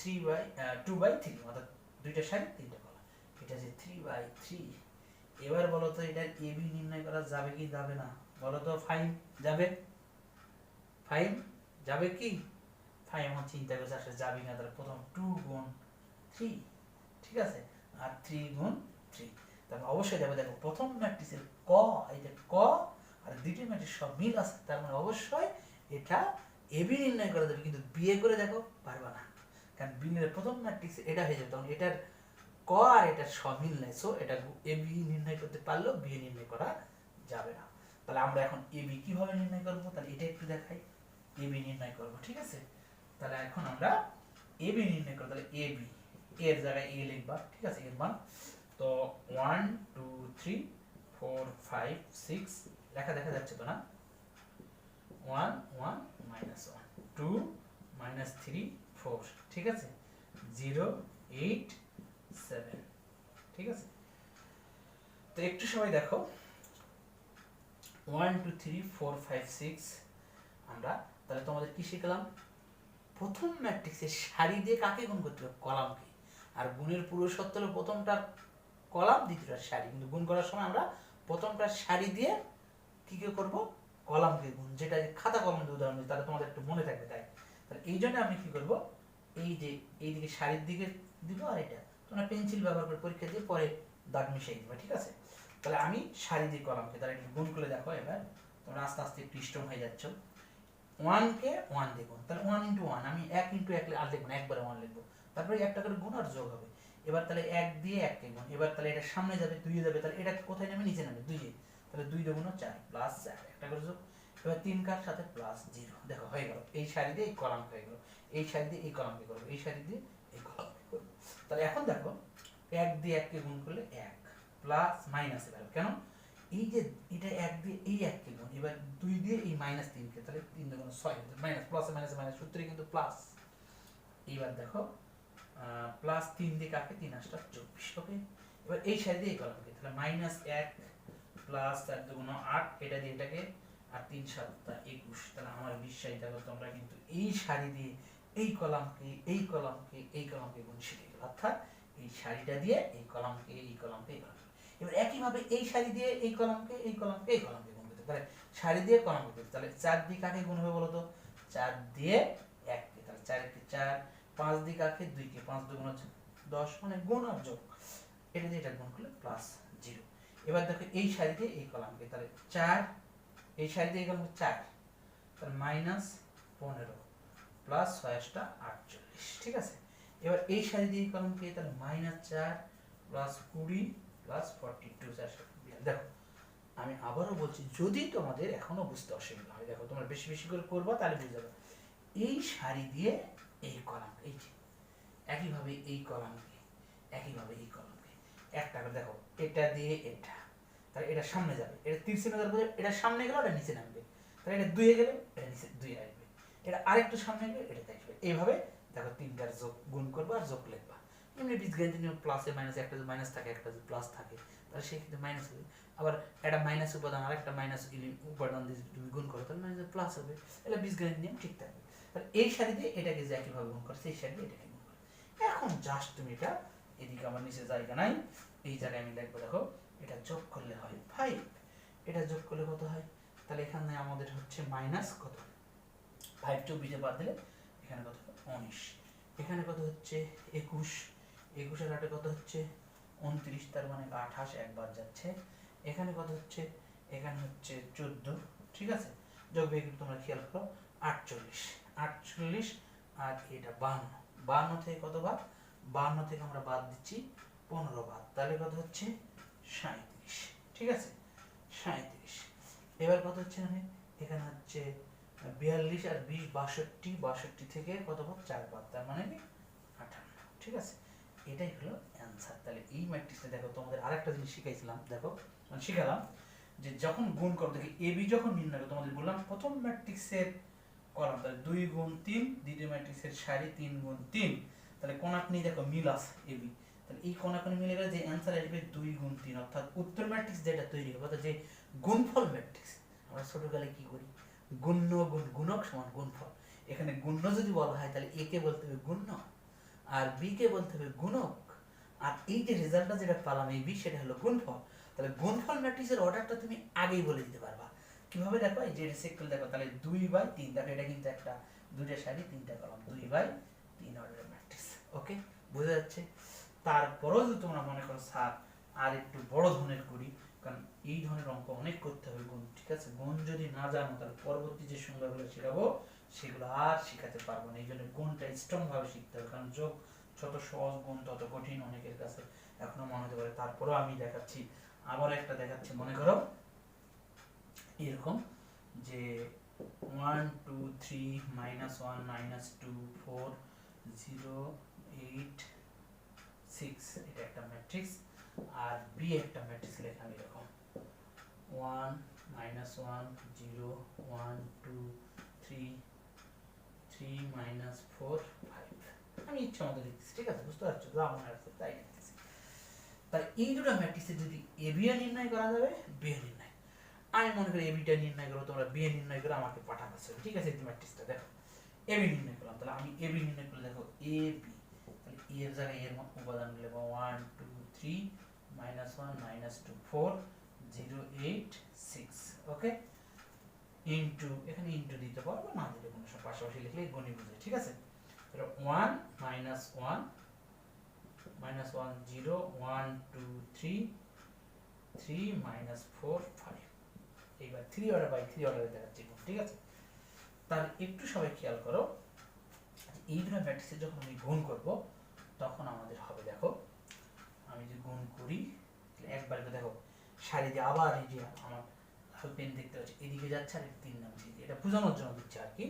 2/3 অর্থাৎ দুইটা সারি তিনটা কলাম, এটা যে 3/3। এবার বলো তো এটা এবি নির্ণয় করা যাবে কি যাবে না? বলো তো 5 যাবে, 5 যাবে কি? 5 এখন চিন্তা করছে আসলে যাবে না, তাহলে প্রথম 2 গুণ 3, ঠিক আছে? আর 3 গুণ 3, তাহলে অবশ্যই যাবে। দেখো প্রথম ম্যাট্রিক্সের ক, এই যে ক আর দ্বিতীয় ম্যাট্রিক্স সব মিল আছে, তার মানে অবশ্যই এটা এবি নির্ণয় করা যাবে, কিন্তু বিয়ে করে দেখো পারবা না, কারণ বিনের প্রথম ম্যাট্রিক্স এটা হয়ে যাবে, তখন এটার ক আর এটার সমিল নাই, সো এটা এ বি নির্ণয় করতে পারলেও বি নির্ণয় করা যাবে না। তাহলে আমরা এখন এ বি কিভাবে নির্ণয় করব, তাহলে এটা একটু দেখাই। এ বি নির্ণয় করব, ঠিক আছে। তাহলে এখন আমরা এ বি নির্ণয় করব। তাহলে এ বি, এর জায়গায় এ লিখবা, ঠিক আছে, এর মান তো 1 2 3 4 5 6 লেখা দেখা যাচ্ছে তো না, 1 1 -1 2 -3 4, ঠিক আছে, 0 8 7, ঠিক আছে। তো একটু সময় দেখো, 1 2 3 4 5 6 আমরা তাহলে তোমাদের কি শিখলাম, প্রথম ম্যাট্রিক্সের সারি দিয়ে কাকে গুণ করতে হবে, কলামকে। আর গুণের পুরো সত্য হলো প্রথমটা কলাম, দ্বিতীয়টা সারি, কিন্তু গুণ করার সময় আমরা প্রথমটা সারি দিয়ে কি কি করব, কলামকে গুণ, যেটা খাতা কলম দিয়ে উদাহরণ দিই, তাহলে তোমাদের একটু মনে থাকবে। তাই তাহলে এই জন্য আমি কি করব, এই যে এইদিকে সারির দিকে দিব, আর এটা তোমরা পেন্সিল ব্যবহার করে পরীক্ষা দিয়ে পরে দাগ মিশিয়ে দিবে, ঠিক আছে। তাহলে আমি সারি দিয়ে কলামকে, তাহলে একটু গুণ করে দেখো, এবার তোমরা আস্তে আস্তে একটু স্ট্রং হয়ে যাচ্ছ। 1 কে 1 দিয়ে গুণ, তাহলে 1 * 1, আমি 1 * 1 আর লিখব না, একবারে 1 লিখব, তারপরে একটা করে গুণ আর যোগ হবে। এবার তাহলে 1 দিয়ে 1 কে গুণ, এবার তাহলে এটা সামনে যাবে, 2 এ যাবে, তাহলে এটা কোথায় নেমে, নিচে নামবে 2 এ, তাহলে 2 * 4 প্লাস 4, একটা করে যোগ। এবার 3 কার সাথে প্লাস 0, দেখো হয়ে গেল, এই সারি দিয়ে এই কলাম হয়ে গেল, এই সারি দিয়ে এই কলামকে করব, এই সারি দিয়ে এই কলামকে করব। তাহলে এখন দেখো 1 দিয়ে 1 কে গুণ করলে 1 প্লাস মাইনাস, এবার কেন, এই যে এটা 1 দিয়ে এই 1 কে গুণ, এবার 2 দিয়ে এই -3 কে, তাহলে 3 * 6, মাইনাস প্লাস মাইনাস মাইনাস সূত্রে কিন্তু প্লাস। এবার দেখো প্লাস 3 দিয়ে কাকে, 3 * 8 = 24, ওকে। এবার এই সারি দিয়ে এই কলামকে, তাহলে -1 প্লাস 4 * 8, এটা দিয়ে এটাকে, আর 3 * 7 = 21, তাহলে আমার বিশ্বাস দেখো তোমরা কিন্তু এই সারি দিয়ে এই কলামকে এই কলামকে এই কলামকে গুণ শিখে গেল, অর্থাৎ এই সারিটা দিয়ে এই কলামকে এই কলামকে এই কলামকে। এবার একইভাবে এই সারি দিয়ে এই কলামকে এই কলামকে এই কলামকে গুণ করতে, তাহলে সারি দিয়ে কলামকে করতে, তাহলে 4 দিয়ে কাকে গুণ হবে বলো তো, 4 দিয়ে 1 কে, তাহলে 4 * 1 = 4, 5 দিয়ে কাকে, 2 কে, 5 * 2 = 10, মানে গুণ আর যোগ, এটা দিয়ে এটা গুণ করলে প্লাস 0। এবার দেখো এই সারি দিয়ে এই কলামকে, তাহলে 4, এই সারি দিয়ে এই কলামকে 4, তাহলে -15 প্লাস 6 * 48, ঠিক আছে। এবার এই সারি দিয়ে এই কলামকে, তাহলে -4 প্লাস 20 প্লাস 42, 4 দেখো আমি আবারও বলছি, যদি তোমাদের এখনো বুঝতে অসুবিধা হয়, দেখো তোমরা বেশি বেশি করে করবা, তাহলে বুঝে যাবে। এই সারি দিয়ে এই কলাম, এই যে একইভাবে এই কলামকে, একইভাবে এই কলামকে, একটা করে দেখো, এটা দিয়ে এটা, তাহলে এটা সামনে যাবে, এটা 30 চিহ্ন যাবে, এটা সামনে গেলে এটা নিচে নামবে, তাহলে এটা 2 এ গেলে এটা নিচে 2 এ আসবে, এটা আরেকটু সামনে গেলে এটা আসবে। এইভাবে দেখো তিনটার যোগ গুণ করবা আর যোগ লিখবা। এমনি বীজগণিত নিয়ম প্লাসে মাইনাসে, একটা যদি মাইনাস থাকে একটা যদি প্লাস থাকে, তাহলে সেই ক্ষেত্রে মাইনাস হবে। আবার একটা মাইনাস উপাদান আর একটা মাইনাস উপাদান দিয়ে তুমি গুণ করো, তাহলে মাইনাস প্লাস হবে। এটা বীজগণিত নিয়ম ঠিক থাকবে। তাহলে এই সারি দিয়ে এটাকে যে একইভাবে গুণ করে, সেই সারি দিয়ে এটাকে গুণ করে। এখন জাস্ট তুমি এটা, এদিকে আমার নিচে জায়গা নাই, এই জায়গায় আমি লিখবো, দেখো এটা যোগ করলে হয় 5, এটা যোগ করলে কত হয়, তাহলে এখানে আমাদের হচ্ছে মাইনাস কত, 5 24 বাদ দিলে এখানে কত, 19, এখানে কত হচ্ছে 21, 21 আর 8 কত হচ্ছে 29, তার মানে 28, একবার যাচ্ছে। এখানে কত হচ্ছে, এখানে হচ্ছে 14, ঠিক আছে। যোগ বিয়োগ তোমরা খেয়াল করো, 48, 48 আর এটা 52, 52 থেকে কত বাদ, 52 থেকে আমরা বাদ দিচ্ছি 15 বাদ, তাহলে কত হচ্ছে 37, ঠিক আছে, 37। এবার কত হচ্ছে, এখানে হচ্ছে 42 আর 20 62, 62 থেকে কত বাদ, 4 বাদ, তার মানে কি 58, ঠিক আছে। এটাই হলো অ্যান্সার। তাহলে এই ম্যাট্রিক্সটা দেখো, তোমাদের আরেকটা জিনিস শিখাইছিলাম, দেখো মানে শিখালাম যে যখন গুণ করো, দেখি এবি যখন নির্ণয় করো, তোমাদের বললাম প্রথম ম্যাট্রিক্সের কলাম, তাহলে 2 গুণ 3, দ্বিতীয় ম্যাট্রিক্সের সারি 3 গুণ 3, তাহলে কোণাকুনি দেখো মিল আছে এবি, তাহলে এই কোণাকুনি মিলে গেলে যে অ্যান্সার আসবে 2 গুণ 3, অর্থাৎ উত্তর ম্যাট্রিক্স যেটা তৈরি হবে, অর্থাৎ যে গুণফল ম্যাট্রিক্স, আমরা ছোটকালে কি করি, গুণ্য গুণ গুণক সমান গুণফল। এখানে গুণ্য যদি বলা হয়, তাহলে এ কে বলতে হবে গুণ্য, আর বি কে বলতে হবে গুণক, আর এই যে রেজাল্টটা যেটা পেলাম এই বি, সেটা হলো গুণফল। তাহলে গুণফল ম্যাট্রিক্সের অর্ডারটা তুমি আগেই বলে দিতে পারবা। কিভাবে দেখো, এই যে সেক্টর দেখো, তাহলে 2/3, দেখো এটা কিন্তু একটা, দুইটা সারি তিনটা কলাম, 2/3 অর্ডারের ম্যাট্রিক্স, ওকে, বোঝা যাচ্ছে। তারপরেও যদি তোমরা মনে করো স্যার আর একটু বড় ধরনের করি, কারণ এই ধরনের অঙ্ক অনেক করতে হবে গুণ, ঠিক আছে। গুণ যদি না জানো, তাহলে পরবর্তী যে সংখ্যাগুলো শেখাবো সেগুলো আর শিখাতে পারবো না। এই জন্য গুণটা স্ট্রং ভাবে শিখতে হবে, কারণ যোগ যত সহজ গুণ তত কঠিন অনেকের কাছে এখনো মনে হতে পারে। তারপরেও আমি দেখাচ্ছি, আবার একটা দেখাচ্ছি। মনে করো এরকম যে 1 2 3 -1 -2 4 0 8 6 এটা একটা ম্যাট্রিক্স, আর বি একটা ম্যাট্রিক্স লেখা এরকম 1 -1 0 1 2 3 3 -4 5। আমি ইচ্ছা মতো লিখতেছি, ঠিক আছে? বুঝতে পারছো? যা মনে আছে তাই লিখতেছি। তাহলে এই দুটো ম্যাট্রিক্সে যদি এবিও নির্ণয় করা যাবে, বিও নির্ণয়, আমি মনে করি এবিটা নির্ণয় করো, তোমরা বিএ নির্ণয় করে আমাকে পাঠাতে, ঠিক আছে? এই ম্যাট্রিক্সটা দেখো, এবি নির্ণয় করলাম, তাহলে আমি এবি নির্ণয় করলে দেখো এবি, তাহলে এ এর জায়গায় এর উপাদান গুলো 1 2 3 -1 -2 4 0 8 6, ওকে? ইনটু, এখানে ইনটু দিতে পারবো, না দিলে কোনো সমস্যা, পাশাপাশি লিখলে গণি বুঝে, ঠিক আছে? তাহলে 1 -1 -1 0 1 2 3 3 -4 5। এইবার 3 অর্ডার বাই 3 অর্ডারে দেখাচ্ছি, ঠিক আছে? তার একটু সবাই খেয়াল করো, এই দুটো ম্যাট্রিক্সে যখন আমি গুণ করব তখন আমাদের হবে, দেখো আমি যদি গুণ করি একবার দেখো সারি দিয়ে আবার এই যে আমার লাল পেন দেখতে পাচ্ছি এদিকে যাচ্ছে আর 3 নামছে, এটা বোঝানোর জন্য দিচ্ছে আর কি।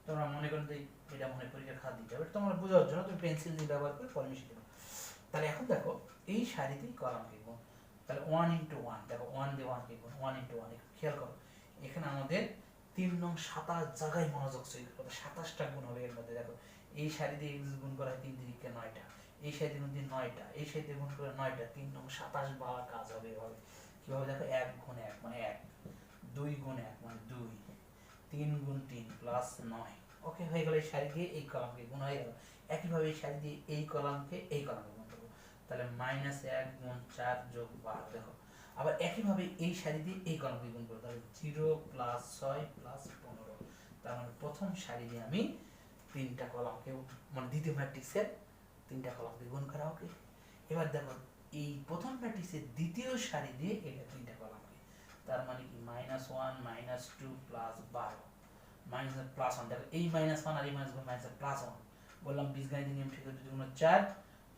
তোমরা মনে করো যে এটা মনে পরীক্ষা খাত দিতে হবে, তোমরা বোঝানোর জন্য তুমি পেন্সিল দিয়ে ব্যবহার করে পরে মিশিয়ে দেবো। তাহলে এখন দেখো এই সারিতেই কলামকে গুণ, তাহলে 1 × 1, দেখো 1 দিয়ে 1 কে গুণ, 1 × 1, খেয়াল করো এখানে আমাদের 3 নং 27 জায়গায় মনোযোগ সহিত করো, 27টা গুণ হবে এর মধ্যে। দেখো এই সারি দিয়ে x গুণ করা হয় 3 3 9টা, এই সারি দিয়ে গুণ 9টা, এই সারি দিয়ে গুণ করে 9টা, 3 নং 27 বার কাজ হবে এভাবে। কিভাবে? দেখো 1 × 1 মানে 1, 2 × 1 মানে 2, 3 × 3 প্লাস 9, ওকে? হয়ে গেল এই সারি দিয়ে এই কলামকে গুণ হয়ে গেল। একইভাবে এই সারি দিয়ে এই কলামকে এই কলামকে গুণ করব, তাহলে -1 × 4 + 12। দেখো আবার একইভাবে এই সারি দিয়ে এই কলামকে গুণ করব, তাহলে 0 + 6 + 15। তার মানে প্রথম সারি দিয়ে আমি তিনটা কলামকে, মানে দ্বিতীয় ম্যাট্রিক্সের তিনটা কলামকে গুণ করা, ওকে? এবার দেখো এই প্রথম ম্যাট্রিক্সের দ্বিতীয় সারি দিয়ে এটা তিনটা কলামকে, তার মানে কি -1 -2 + 12 +1। দেখো এই -1 আর এই +1 বললাম বীজগণিত নিয়ম ঠিক হচ্ছে 4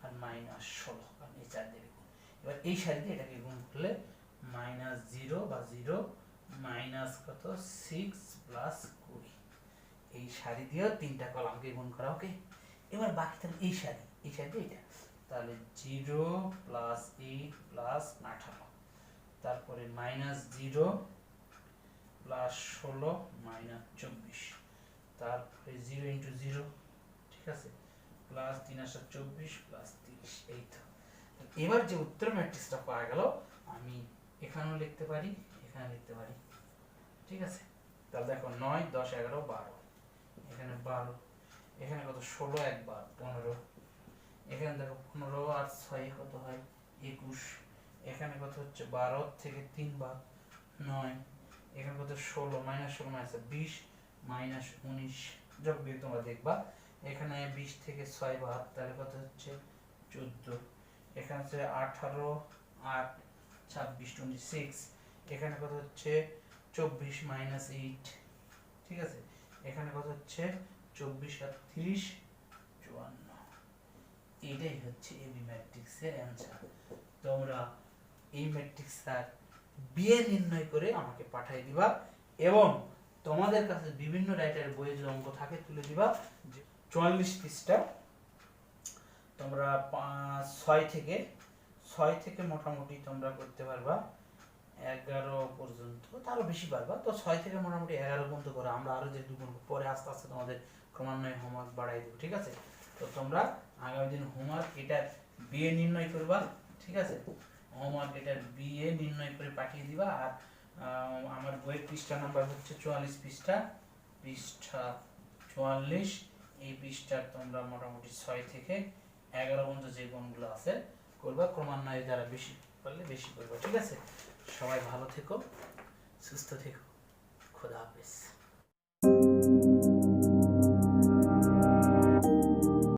আর -16, কারণ এই 4 দিয়ে গুণ। এবার এই সারিতে এটাকে গুণ করলে -0 বা 0 মাইনাস কত 6 + 20, এই সারি দিয়েও তিনটা কলামকে গুণ করা, ওকে? এবার বাকি তাহলে এই সারি এটা, তাহলে 0 + 8 + 18, তারপরে -0 + 16 -24, তারপরে 0 × 0, ঠিক আছে, প্লাস 3 × 24 + 30। এই তো এবার যে উত্তর ম্যাট্রিক্সটা পাওয়া গেল, আমি এখানেও লিখতে পারি, এখানে লিখতে পারি, ঠিক আছে? তাহলে দেখো 9 10 11 12, এখানে 12, এখানে কত 16 1 বার 15, এখানে দেখো 15 আর 6 কত হয় 21, এখানে কত হচ্ছে 12 থেকে 3 বার 9, এখানে কত 16 -16 -20 -19, যোগ বিয়োগ তোমরা দেখবা। এখানে 20 থেকে 6 বার, তাহলে কত হচ্ছে 14, এখানে হচ্ছে 18 8 26 26, এখানে কত হচ্ছে 24 -8, ঠিক আছে? এখানে কত হচ্ছে 24 আর 30 54। এটাই হচ্ছে এবি ম্যাট্রিক্সের অ্যানসার। তোমরা এই ম্যাট্রিক্সটার বিয়ে নির্ণয় করে আমাকে পাঠিয়ে দিবা, এবং তোমাদের কাছে বিভিন্ন রাইটারের বইয়ে যে অঙ্ক থাকে তুলে দিবা। 44 পৃষ্ঠা, তোমরা 6 থেকে মোটামুটি তোমরা করতে পারবা 11 পর্যন্ত, তারও বেশি পারবা। তো 6 থেকে মোটামুটি 11 পর্যন্ত করো, আমরা আরো যে দুগুণ পরে আস্তে আস্তে তোমাদের ক্রমান্বয়ে হোমওয়ার্ক বাড়াই দেবো, ঠিক আছে? তো তোমরা আগামী দিন হোমওয়ার্ক এটা বিয়ে নির্ণয় করবা, ঠিক আছে? হোমওয়ার্ক এটা বিয়ে নির্ণয় করে পাঠিয়ে দিবা। আর আমার বইয়ের পৃষ্ঠা নাম্বার হচ্ছে 44 পৃষ্ঠা 44। এই পৃষ্ঠার তোমরা মোটামুটি 6 থেকে 11 পর্যন্ত যে গুণগুলো আছে করবা, ক্রমান্বয়ে যারা বেশি পারলে বেশি করবা, ঠিক আছে? সবাই ভালো থেকো, সুস্থ থেকো, খোদা হাফেজ।